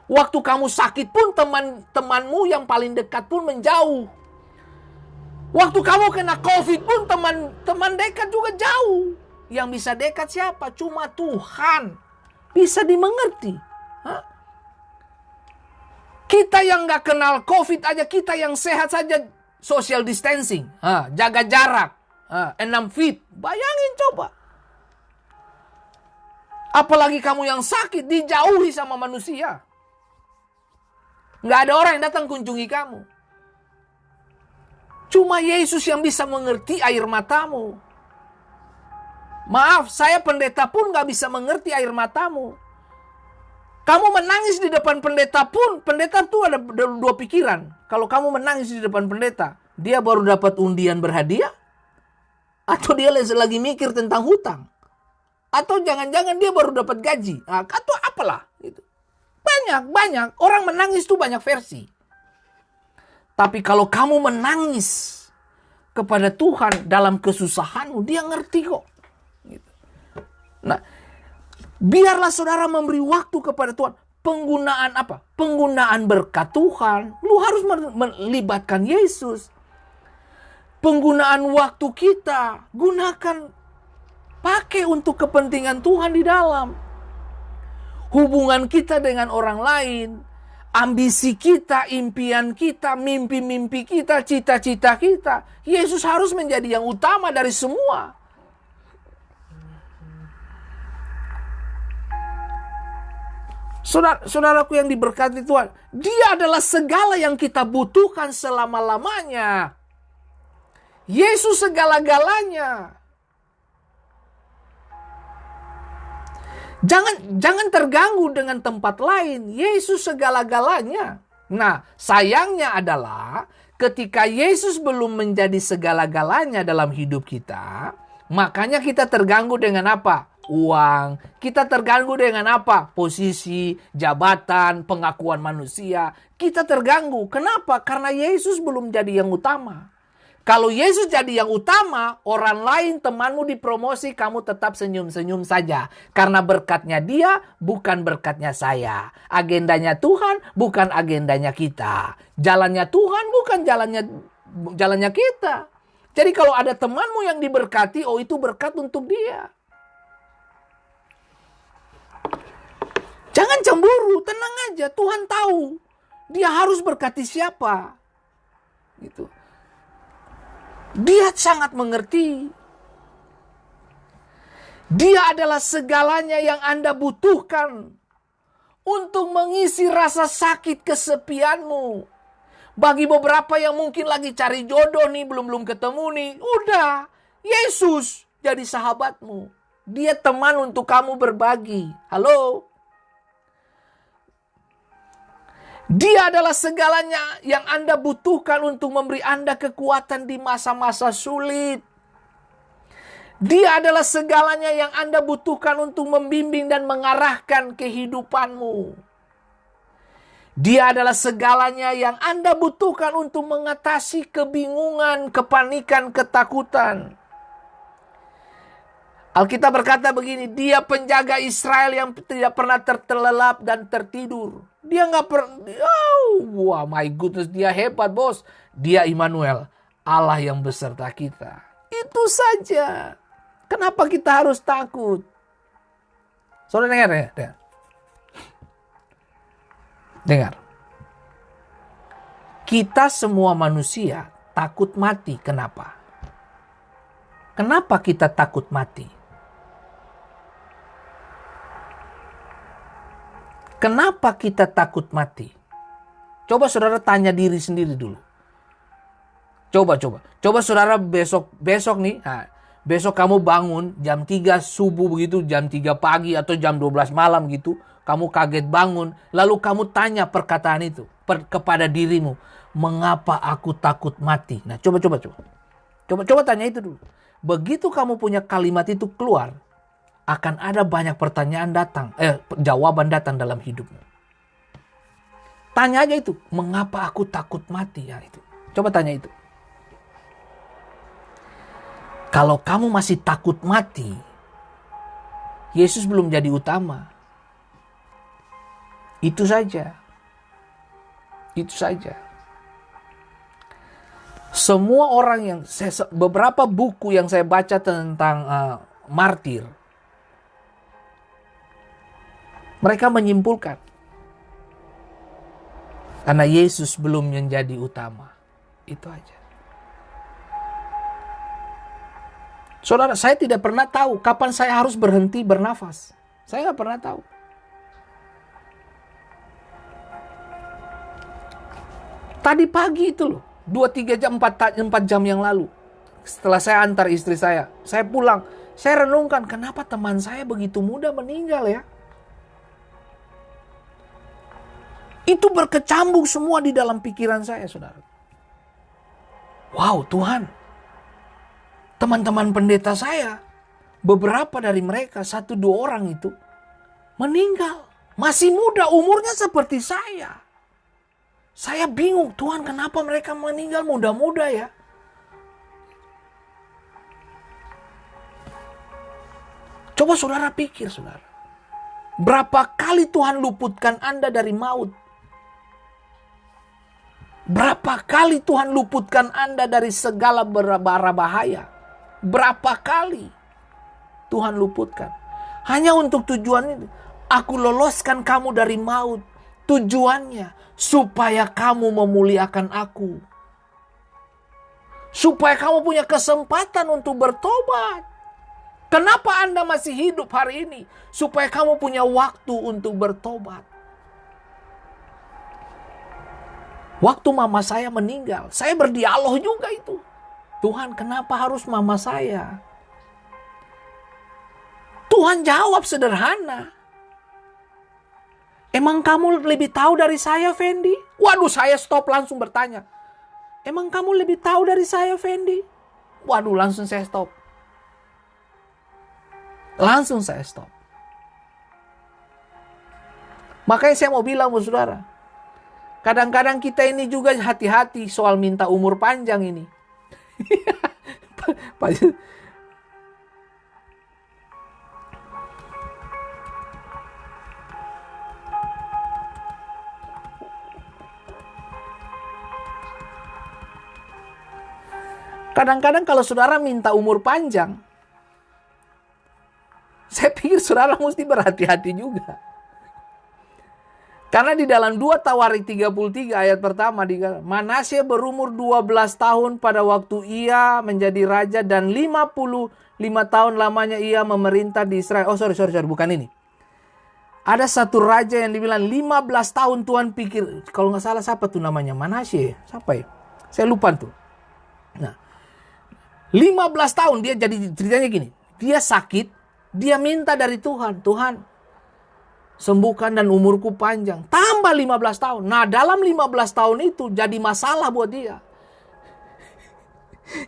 Waktu kamu sakit pun teman-temanmu yang paling dekat pun menjauh. Waktu kamu kena COVID pun teman dekat juga jauh. Yang bisa dekat siapa? Cuma Tuhan. Bisa dimengerti. Kita yang nggak kenal COVID aja, kita yang sehat saja social distancing, jaga jarak, 6 feet. Bayangin coba. Apalagi kamu yang sakit, dijauhi sama manusia. Nggak ada orang yang datang kunjungi kamu. Cuma Yesus yang bisa mengerti air matamu. Maaf, saya pendeta pun nggak bisa mengerti air matamu. Kamu menangis di depan pendeta pun, pendeta tuh ada dua pikiran. Kalau kamu menangis di depan pendeta, dia baru dapat undian berhadiah? Atau dia lagi mikir tentang hutang? Atau jangan-jangan dia baru dapat gaji? Atau apalah. Gitu. Banyak. Orang menangis tuh banyak versi. Tapi kalau kamu menangis kepada Tuhan dalam kesusahanmu, dia ngerti kok. Gitu. Nah, biarlah saudara memberi waktu kepada Tuhan. Penggunaan apa? Penggunaan berkat Tuhan. Lu harus melibatkan Yesus. Penggunaan waktu kita, gunakan, pakai untuk kepentingan Tuhan di dalam. Hubungan kita dengan orang lain, ambisi kita, impian kita, mimpi-mimpi kita, cita-cita kita. Yesus harus menjadi yang utama dari semua. Saudaraku yang diberkati Tuhan, Dia adalah segala yang kita butuhkan selama-lamanya. Yesus segala-galanya. Jangan terganggu dengan tempat lain. Yesus segala-galanya. Nah, sayangnya adalah ketika Yesus belum menjadi segala-galanya dalam hidup kita, makanya kita terganggu dengan apa? Uang. Kita terganggu dengan apa? Posisi, jabatan, pengakuan manusia. Kita terganggu. Kenapa? Karena Yesus belum jadi yang utama. Kalau Yesus jadi yang utama, orang lain, temanmu dipromosi, kamu tetap senyum-senyum saja. Karena berkatnya dia, bukan berkatnya saya. Agendanya Tuhan, bukan agendanya kita. Jalannya Tuhan, bukan jalannya kita. Jadi kalau ada temanmu yang diberkati, itu berkat untuk dia. Jangan cemburu, tenang aja. Tuhan tahu dia harus berkati siapa. Gitu. Dia sangat mengerti. Dia adalah segalanya yang Anda butuhkan untuk mengisi rasa sakit kesepianmu. Bagi beberapa yang mungkin lagi cari jodoh nih, belum ketemu nih, udah, Yesus jadi sahabatmu. Dia teman untuk kamu berbagi. Halo? Dia adalah segalanya yang Anda butuhkan untuk memberi Anda kekuatan di masa-masa sulit. Dia adalah segalanya yang Anda butuhkan untuk membimbing dan mengarahkan kehidupanmu. Dia adalah segalanya yang Anda butuhkan untuk mengatasi kebingungan, kepanikan, ketakutan. Alkitab berkata begini, dia penjaga Israel yang tidak pernah terlelap dan tertidur. Dia nggak pernah, wah my goodness, dia hebat bos. Dia Immanuel, Allah yang beserta kita. Itu saja. Kenapa kita harus takut? Saudara dengar ya? Dengar. Kita semua manusia takut mati. Kenapa? Kenapa kita takut mati? Kenapa kita takut mati? Coba saudara tanya diri sendiri dulu. Coba saudara besok nih. Besok kamu bangun jam 3 subuh begitu, jam 3 pagi atau jam 12 malam gitu. Kamu kaget bangun. Lalu kamu tanya perkataan itu kepada dirimu. Mengapa aku takut mati? Nah coba tanya itu dulu. Begitu kamu punya kalimat itu keluar, akan ada banyak pertanyaan jawaban datang dalam hidupmu. Tanya aja itu, mengapa aku takut mati? Ya, itu. Coba tanya itu. Kalau kamu masih takut mati, Yesus belum jadi utama. Itu saja. Semua orang beberapa buku yang saya baca tentang martir, mereka menyimpulkan Karena Yesus belum menjadi utama. Itu aja. Saudara, saya tidak pernah tahu kapan saya harus berhenti bernafas. Saya nggak pernah tahu. Tadi pagi itu loh, 2-3 jam, 4 jam yang lalu. Setelah saya antar istri saya pulang. Saya renungkan, kenapa teman saya begitu muda meninggal ya? Itu berkecambuk semua di dalam pikiran saya, saudara. Wow, Tuhan. Teman-teman pendeta saya, beberapa dari mereka, 1-2 orang itu, meninggal. Masih muda, umurnya seperti saya. Saya bingung, Tuhan kenapa mereka meninggal muda-muda ya? Coba saudara pikir, saudara. Berapa kali Tuhan luputkan Anda dari maut? Berapa kali Tuhan luputkan Anda dari segala bara bahaya? Berapa kali Tuhan luputkan? Hanya untuk tujuan ini. Aku loloskan kamu dari maut. Tujuannya supaya kamu memuliakan aku. Supaya kamu punya kesempatan untuk bertobat. Kenapa Anda masih hidup hari ini? Supaya kamu punya waktu untuk bertobat. Waktu mama saya meninggal, saya berdialog juga itu. Tuhan, kenapa harus mama saya? Tuhan jawab sederhana. Emang kamu lebih tahu dari saya, Fendi? Waduh, saya stop langsung bertanya. Emang kamu lebih tahu dari saya, Fendi? Waduh, langsung saya stop. Langsung saya stop. Makanya saya mau bilang, saudara. Kadang-kadang kita ini juga hati-hati soal minta umur panjang ini. Kadang-kadang kalau saudara minta umur panjang, saya pikir saudara mesti berhati-hati juga. Karena di dalam 2 Tawarik 33 ayat pertama dikatakan, Manasye berumur 12 tahun pada waktu ia menjadi raja dan 55 tahun lamanya ia memerintah di Israel. Oh sorry, bukan ini. Ada satu raja yang dibilang 15 tahun Tuhan pikir, kalau nggak salah siapa tuh namanya? Manasye, siapa ya? Saya lupa tuh. Nah, 15 tahun dia jadi ceritanya gini. Dia sakit, dia minta dari Tuhan, Tuhan sembuhkan dan umurku panjang. Tambah 15 tahun. Nah, dalam 15 tahun itu jadi masalah buat dia.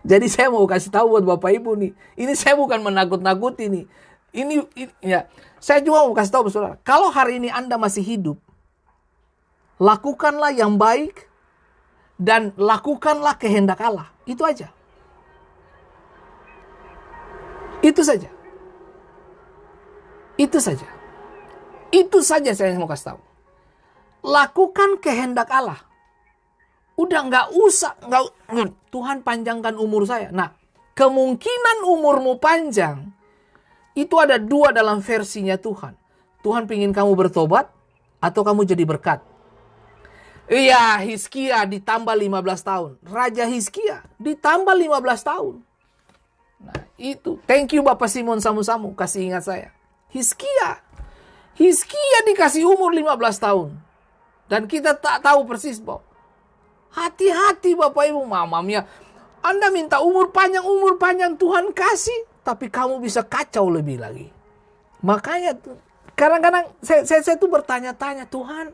Jadi saya mau kasih tahu buat Bapak Ibu nih. Ini saya bukan menakut-nakuti nih. Ini ya, saya juga mau kasih tahu saudara. Kalau hari ini Anda masih hidup, lakukanlah yang baik dan lakukanlah kehendak Allah. Itu aja. Itu saja. Itu saja. Itu saja saya mau kasih tahu. Lakukan kehendak Allah. Udah nggak usah. Tuhan panjangkan umur saya. Nah, kemungkinan umurmu panjang. Itu ada 2 dalam versinya Tuhan. Tuhan pingin kamu bertobat. Atau kamu jadi berkat. Iya, Hizkia ditambah 15 tahun. Raja Hizkia ditambah 15 tahun. Nah, itu. Thank you Bapak Simon Samu-Samu. Kasih ingat saya. Hizkia dikasih umur 15 tahun. Dan kita tak tahu persis bahwa hati-hati Bapak Ibu, mamamnya. Anda minta umur panjang Tuhan kasih. Tapi kamu bisa kacau lebih lagi. Makanya kadang-kadang saya tuh bertanya-tanya, Tuhan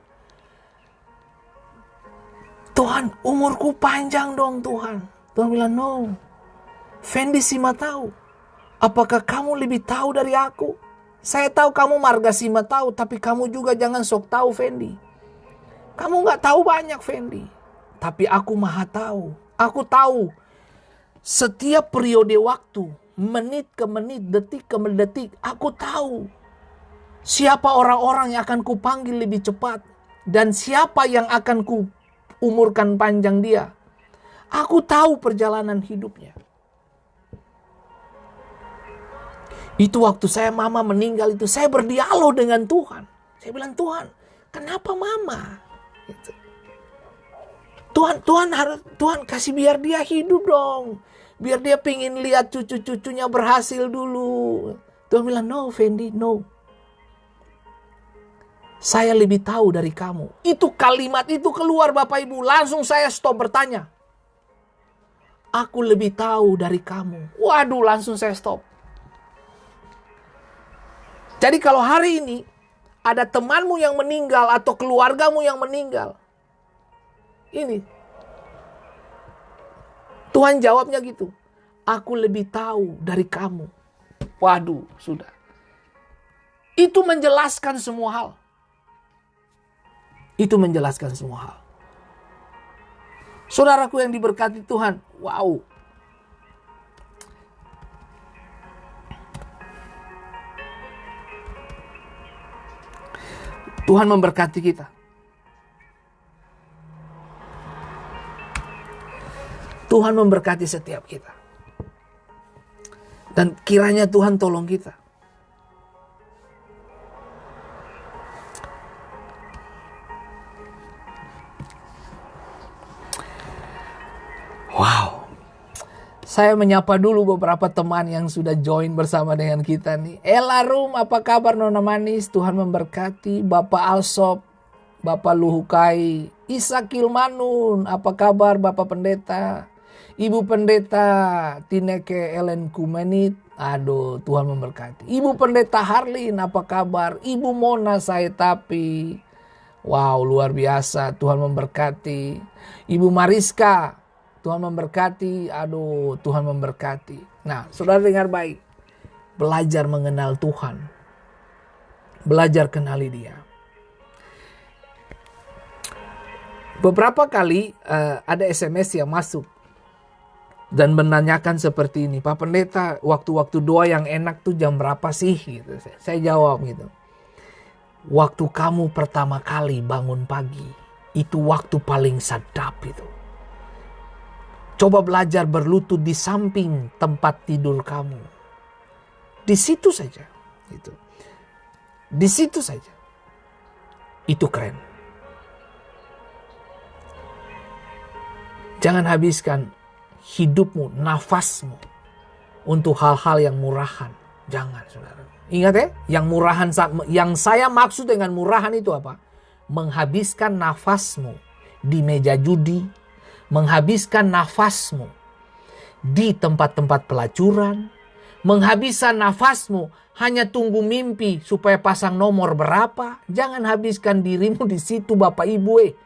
umurku panjang dong Tuhan. Tuhan bilang no. Fendi Sima tahu. Apakah kamu lebih tahu dari aku? Saya tahu kamu marga Sima tahu, tapi kamu juga jangan sok tahu, Fendi. Kamu nggak tahu banyak, Fendi. Tapi aku maha tahu. Aku tahu setiap periode waktu, menit ke menit, detik ke detik, aku tahu siapa orang-orang yang akan kupanggil lebih cepat dan siapa yang akan kuumurkan panjang dia. Aku tahu perjalanan hidupnya. Itu waktu mama meninggal itu, saya berdialog dengan Tuhan. Saya bilang, Tuhan, kenapa mama? Gitu. Tuhan kasih biar dia hidup dong. Biar dia pengen lihat cucu-cucunya berhasil dulu. Tuhan bilang, no Fendi, no. Saya lebih tahu dari kamu. Itu kalimat itu keluar Bapak Ibu. Langsung saya stop bertanya. Aku lebih tahu dari kamu. Waduh, langsung saya stop. Jadi kalau hari ini ada temanmu yang meninggal atau keluargamu yang meninggal. Ini. Tuhan jawabnya gitu. Aku lebih tahu dari kamu. Waduh, sudah. Itu menjelaskan semua hal. Itu menjelaskan semua hal. Saudaraku yang diberkati Tuhan. Wow. Tuhan memberkati kita. Tuhan memberkati setiap kita. Dan kiranya Tuhan tolong kita. Wow. Saya menyapa dulu beberapa teman yang sudah join bersama dengan kita nih. Ella Rum, apa kabar Nona Manis? Tuhan memberkati. Bapak Alsop, Bapak Luhukai, Isa Kilmanun, apa kabar Bapak Pendeta? Ibu Pendeta Tineke Ellen Kumenit, aduh Tuhan memberkati. Ibu Pendeta Harlin, apa kabar? Ibu Mona saya tapi, wow luar biasa, Tuhan memberkati. Ibu Mariska, Tuhan memberkati, aduh Tuhan memberkati. Nah saudara dengar baik, belajar mengenal Tuhan, belajar kenali Dia. Beberapa kali ada SMS yang masuk dan menanyakan seperti ini, Pak Pendeta, waktu-waktu doa yang enak tuh jam berapa sih? Gitu. Saya jawab gitu, waktu kamu pertama kali bangun pagi, itu waktu paling sedap itu. Coba belajar berlutut di samping tempat tidur kamu. Di situ saja. Gitu. Di situ saja. Itu keren. Jangan habiskan hidupmu, nafasmu untuk hal-hal yang murahan. Jangan, saudara. Ingat ya, yang saya maksud dengan murahan itu apa? Menghabiskan nafasmu di meja judi, menghabiskan nafasmu di tempat-tempat pelacuran, menghabiskan nafasmu hanya tunggu mimpi supaya pasang nomor berapa. Jangan habiskan dirimu di situ Bapak Ibu.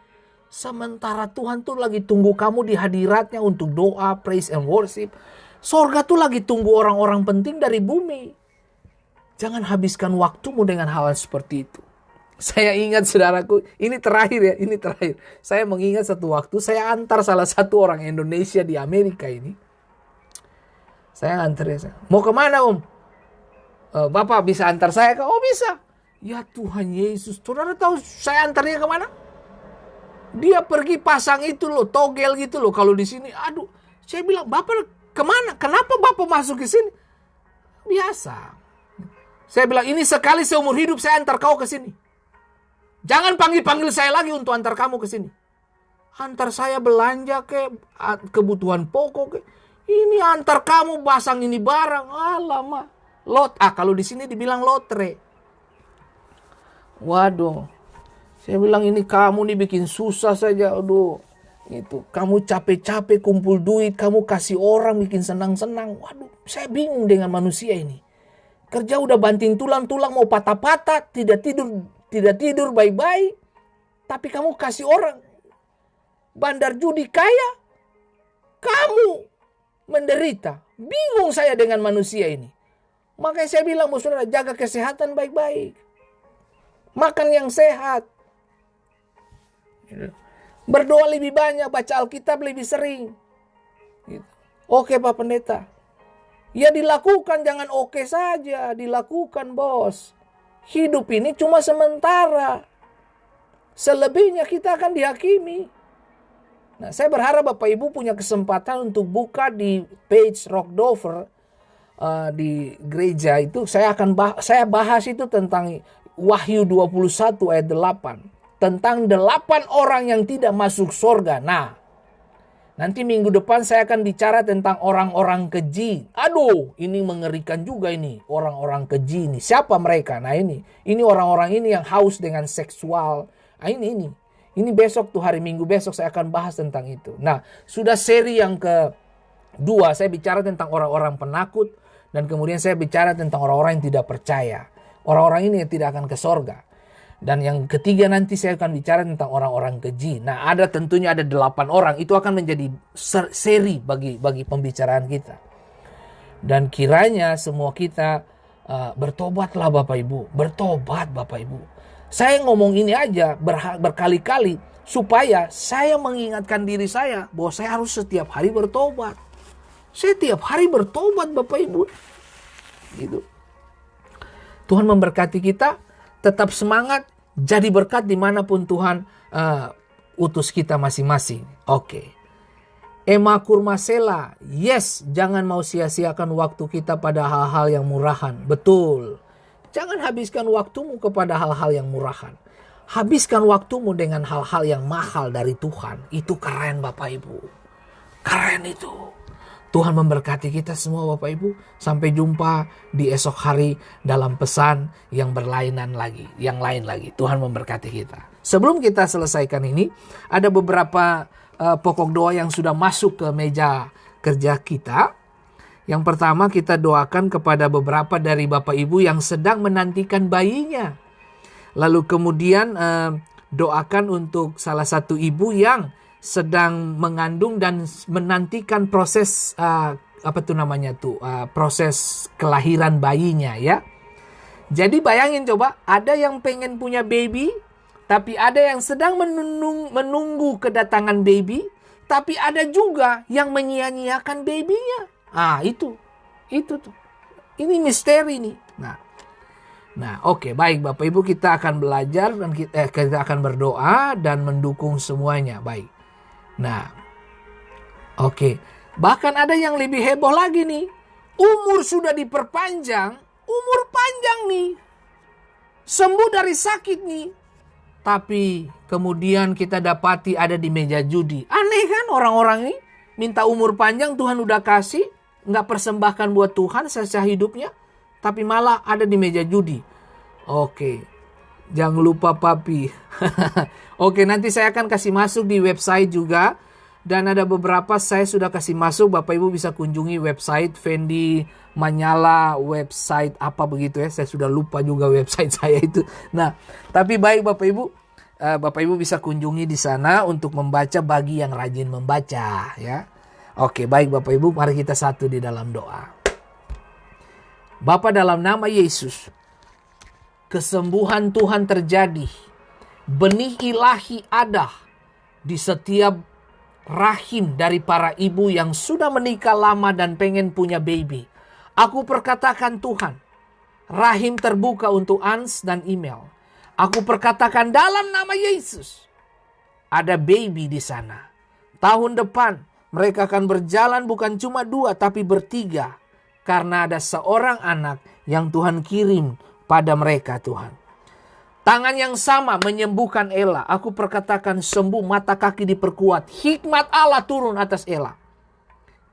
Sementara Tuhan tuh lagi tunggu kamu di hadiratnya untuk doa, praise and worship. Sorga tuh lagi tunggu orang-orang penting dari bumi. Jangan habiskan waktumu dengan hal seperti itu. Saya ingat saudaraku, ini terakhir ya, ini terakhir. Saya mengingat satu waktu saya antar salah satu orang Indonesia di Amerika ini. Saya antar ya. Mau kemana Om? Bapak bisa antar saya ke? Oh bisa. Ya Tuhan Yesus, saudara tahu saya antarnya kemana? Dia pergi pasang itu loh, togel gitu loh. Kalau di sini, aduh, saya bilang, Bapak kemana? Kenapa Bapak masuk ke sini? Biasa. Saya bilang, ini sekali seumur hidup saya antar kau ke sini. Jangan panggil-panggil saya lagi untuk antar kamu ke sini. Antar saya belanja ke kebutuhan pokok ke. Ini antar kamu pasang ini barang. Alamak. Kalau di sini dibilang lotre. Waduh. Saya bilang ini kamu nih bikin susah saja. Aduh. Itu kamu capek-capek kumpul duit, kamu kasih orang bikin senang-senang. Waduh, saya bingung dengan manusia ini. Kerja udah banting tulang-tulang mau patah-patah, tidak tidur baik-baik. Tapi kamu kasih orang bandar judi kaya, kamu menderita. Bingung saya dengan manusia ini. Makanya saya bilang, saudara, jaga kesehatan baik-baik. Makan yang sehat. Berdoa lebih banyak, baca Alkitab lebih sering. Oke Pak Pendeta. Ya dilakukan, jangan oke saja. Dilakukan bos. Hidup ini cuma sementara. Selebihnya kita akan dihakimi. Nah, saya berharap Bapak Ibu punya kesempatan untuk buka di page Rockdover di gereja itu. Saya bahas itu tentang Wahyu 21 ayat 8. Tentang 8 orang yang tidak masuk surga. Nah, Nanti minggu depan saya akan bicara tentang orang-orang keji. Aduh, ini mengerikan juga ini. Orang-orang keji ini. Siapa mereka? Nah ini orang-orang ini yang haus dengan seksual. Nah ini. Ini besok tuh, hari Minggu besok saya akan bahas tentang itu. Nah, sudah seri yang kedua saya bicara tentang orang-orang penakut. Dan kemudian saya bicara tentang orang-orang yang tidak percaya. Orang-orang ini yang tidak akan ke sorga. Dan yang ketiga nanti saya akan bicara tentang orang-orang keji. Nah, tentunya ada 8 orang. Itu akan menjadi seri bagi pembicaraan kita. Dan kiranya semua kita bertobatlah Bapak Ibu. Bertobat Bapak Ibu. Saya ngomong ini aja berkali-kali supaya saya mengingatkan diri saya bahwa saya harus setiap hari bertobat. Saya tiap hari bertobat Bapak Ibu. Gitu. Tuhan memberkati kita. Tetap semangat, jadi berkat dimanapun Tuhan utus kita masing-masing. Oke. Emma Kurmasela, yes, jangan mau sia-siakan waktu kita pada hal-hal yang murahan. Betul. Jangan habiskan waktumu kepada hal-hal yang murahan. Habiskan waktumu dengan hal-hal yang mahal dari Tuhan. Itu keren Bapak Ibu. Keren itu. Tuhan memberkati kita semua Bapak Ibu. Sampai jumpa di esok hari dalam pesan yang berlainan lagi. Yang lain lagi. Tuhan memberkati kita. Sebelum kita selesaikan ini, ada beberapa pokok doa yang sudah masuk ke meja kerja kita. Yang pertama kita doakan kepada beberapa dari Bapak Ibu yang sedang menantikan bayinya. Lalu kemudian doakan untuk salah satu ibu yang sedang mengandung dan menantikan proses proses kelahiran bayinya ya. Jadi bayangin coba, ada yang pengen punya baby, tapi ada yang sedang menunggu kedatangan baby, tapi ada juga yang menyia-nyiakan babynya. Itu tuh. Ini misteri nih. Nah, oke, baik Bapak Ibu, kita akan belajar dan kita akan berdoa dan mendukung semuanya. Baik. Nah, oke. Bahkan ada yang lebih heboh lagi nih. Umur sudah diperpanjang. Umur panjang nih. Sembuh dari sakit nih. Tapi kemudian kita dapati ada di meja judi. Aneh kan orang-orang ini. Minta umur panjang Tuhan udah kasih. Nggak persembahkan buat Tuhan sisa hidupnya. Tapi malah ada di meja judi. Oke. Jangan lupa papi. Oke, nanti saya akan kasih masuk di website juga. Dan ada beberapa saya sudah kasih masuk. Bapak Ibu bisa kunjungi website Fendi Manyala, website apa begitu ya. Saya sudah lupa juga website saya itu. Nah, tapi baik Bapak Ibu. Bapak Ibu bisa kunjungi di sana untuk membaca bagi yang rajin membaca ya. Oke, baik Bapak Ibu, mari kita satu di dalam doa. Bapa, dalam nama Yesus, kesembuhan Tuhan terjadi. Benih ilahi ada di setiap rahim dari para ibu yang sudah menikah lama dan pengen punya baby. Aku perkatakan Tuhan, rahim terbuka untuk Ans dan email. Aku perkatakan dalam nama Yesus, ada baby di sana. Tahun depan mereka akan berjalan bukan cuma 2 tapi bertiga. Karena ada seorang anak yang Tuhan kirim pada mereka Tuhan. Tangan yang sama menyembuhkan Ella. Aku perkatakan sembuh, mata kaki diperkuat. Hikmat Allah turun atas Ella.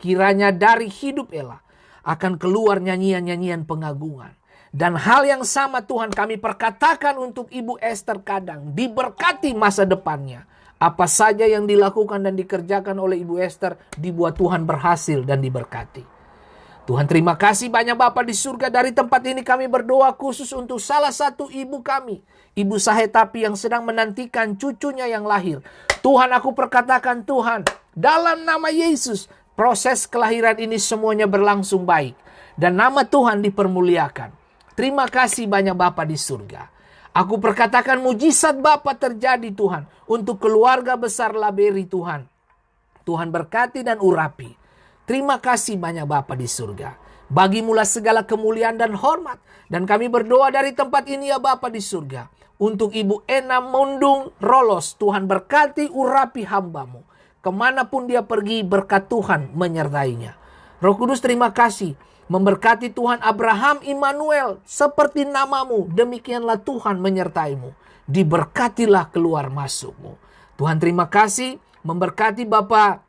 Kiranya dari hidup Ella akan keluar nyanyian-nyanyian pengagungan. Dan hal yang sama Tuhan kami perkatakan untuk Ibu Esther Kadang. Diberkati masa depannya. Apa saja yang dilakukan dan dikerjakan oleh Ibu Esther dibuat Tuhan berhasil dan diberkati. Tuhan terima kasih banyak Bapa di surga. Dari tempat ini kami berdoa khusus untuk salah satu ibu kami. Ibu Sahetapi yang sedang menantikan cucunya yang lahir. Tuhan, aku perkatakan Tuhan, dalam nama Yesus, proses kelahiran ini semuanya berlangsung baik. Dan nama Tuhan dipermuliakan. Terima kasih banyak Bapa di surga. Aku perkatakan mujizat Bapa terjadi Tuhan. Untuk keluarga besar Laberi Tuhan. Tuhan berkati dan urapi. Terima kasih banyak Bapa di surga. Bagimulah segala kemuliaan dan hormat. Dan kami berdoa dari tempat ini ya Bapa di surga. Untuk Ibu Ena Mundung Rolos. Tuhan berkati urapi hambamu. Kemanapun dia pergi berkat Tuhan menyertainya. Roh Kudus terima kasih. Memberkati Tuhan Abraham Immanuel. Seperti namamu. Demikianlah Tuhan menyertaimu. Diberkatilah keluar masukmu. Tuhan terima kasih. Memberkati Bapak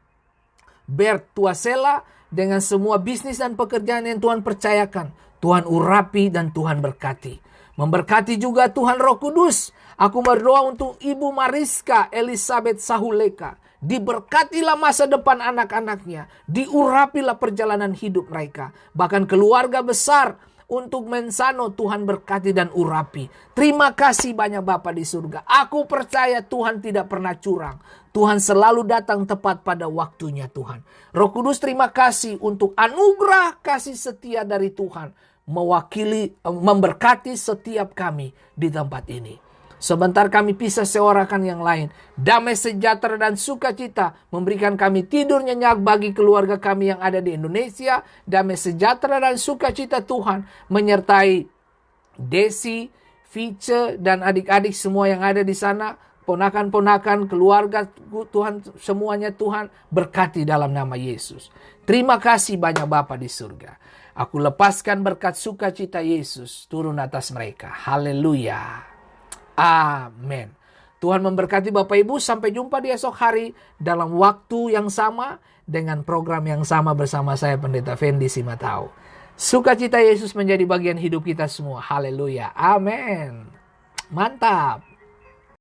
Bertuaselah dengan semua bisnis dan pekerjaan yang Tuhan percayakan. Tuhan urapi dan Tuhan berkati. Memberkati juga Tuhan Roh Kudus. Aku berdoa untuk Ibu Mariska Elizabeth Sahuleka. Diberkatilah masa depan anak-anaknya. Diurapilah perjalanan hidup mereka. Bahkan keluarga besar untuk Mensano, Tuhan berkati dan urapi. Terima kasih banyak Bapa di surga. Aku percaya Tuhan tidak pernah curang. Tuhan selalu datang tepat pada waktunya Tuhan. Roh Kudus, terima kasih untuk anugerah kasih setia dari Tuhan. Memberkati setiap kami di tempat ini. Sebentar kami pisah seorang yang lain. Damai sejahtera dan sukacita memberikan kami tidur nyenyak bagi keluarga kami yang ada di Indonesia. Damai sejahtera dan sukacita Tuhan menyertai Desi, Vice, dan adik-adik semua yang ada di sana. Ponakan-ponakan, keluarga Tuhan, semuanya Tuhan berkati dalam nama Yesus. Terima kasih banyak Bapa di surga. Aku lepaskan berkat sukacita Yesus turun atas mereka. Haleluya. Amin. Tuhan memberkati Bapak Ibu. Sampai jumpa di esok hari dalam waktu yang sama dengan program yang sama bersama saya Pendeta Fendi Simatau. Sukacita Yesus menjadi bagian hidup kita semua. Haleluya. Amin. Mantap.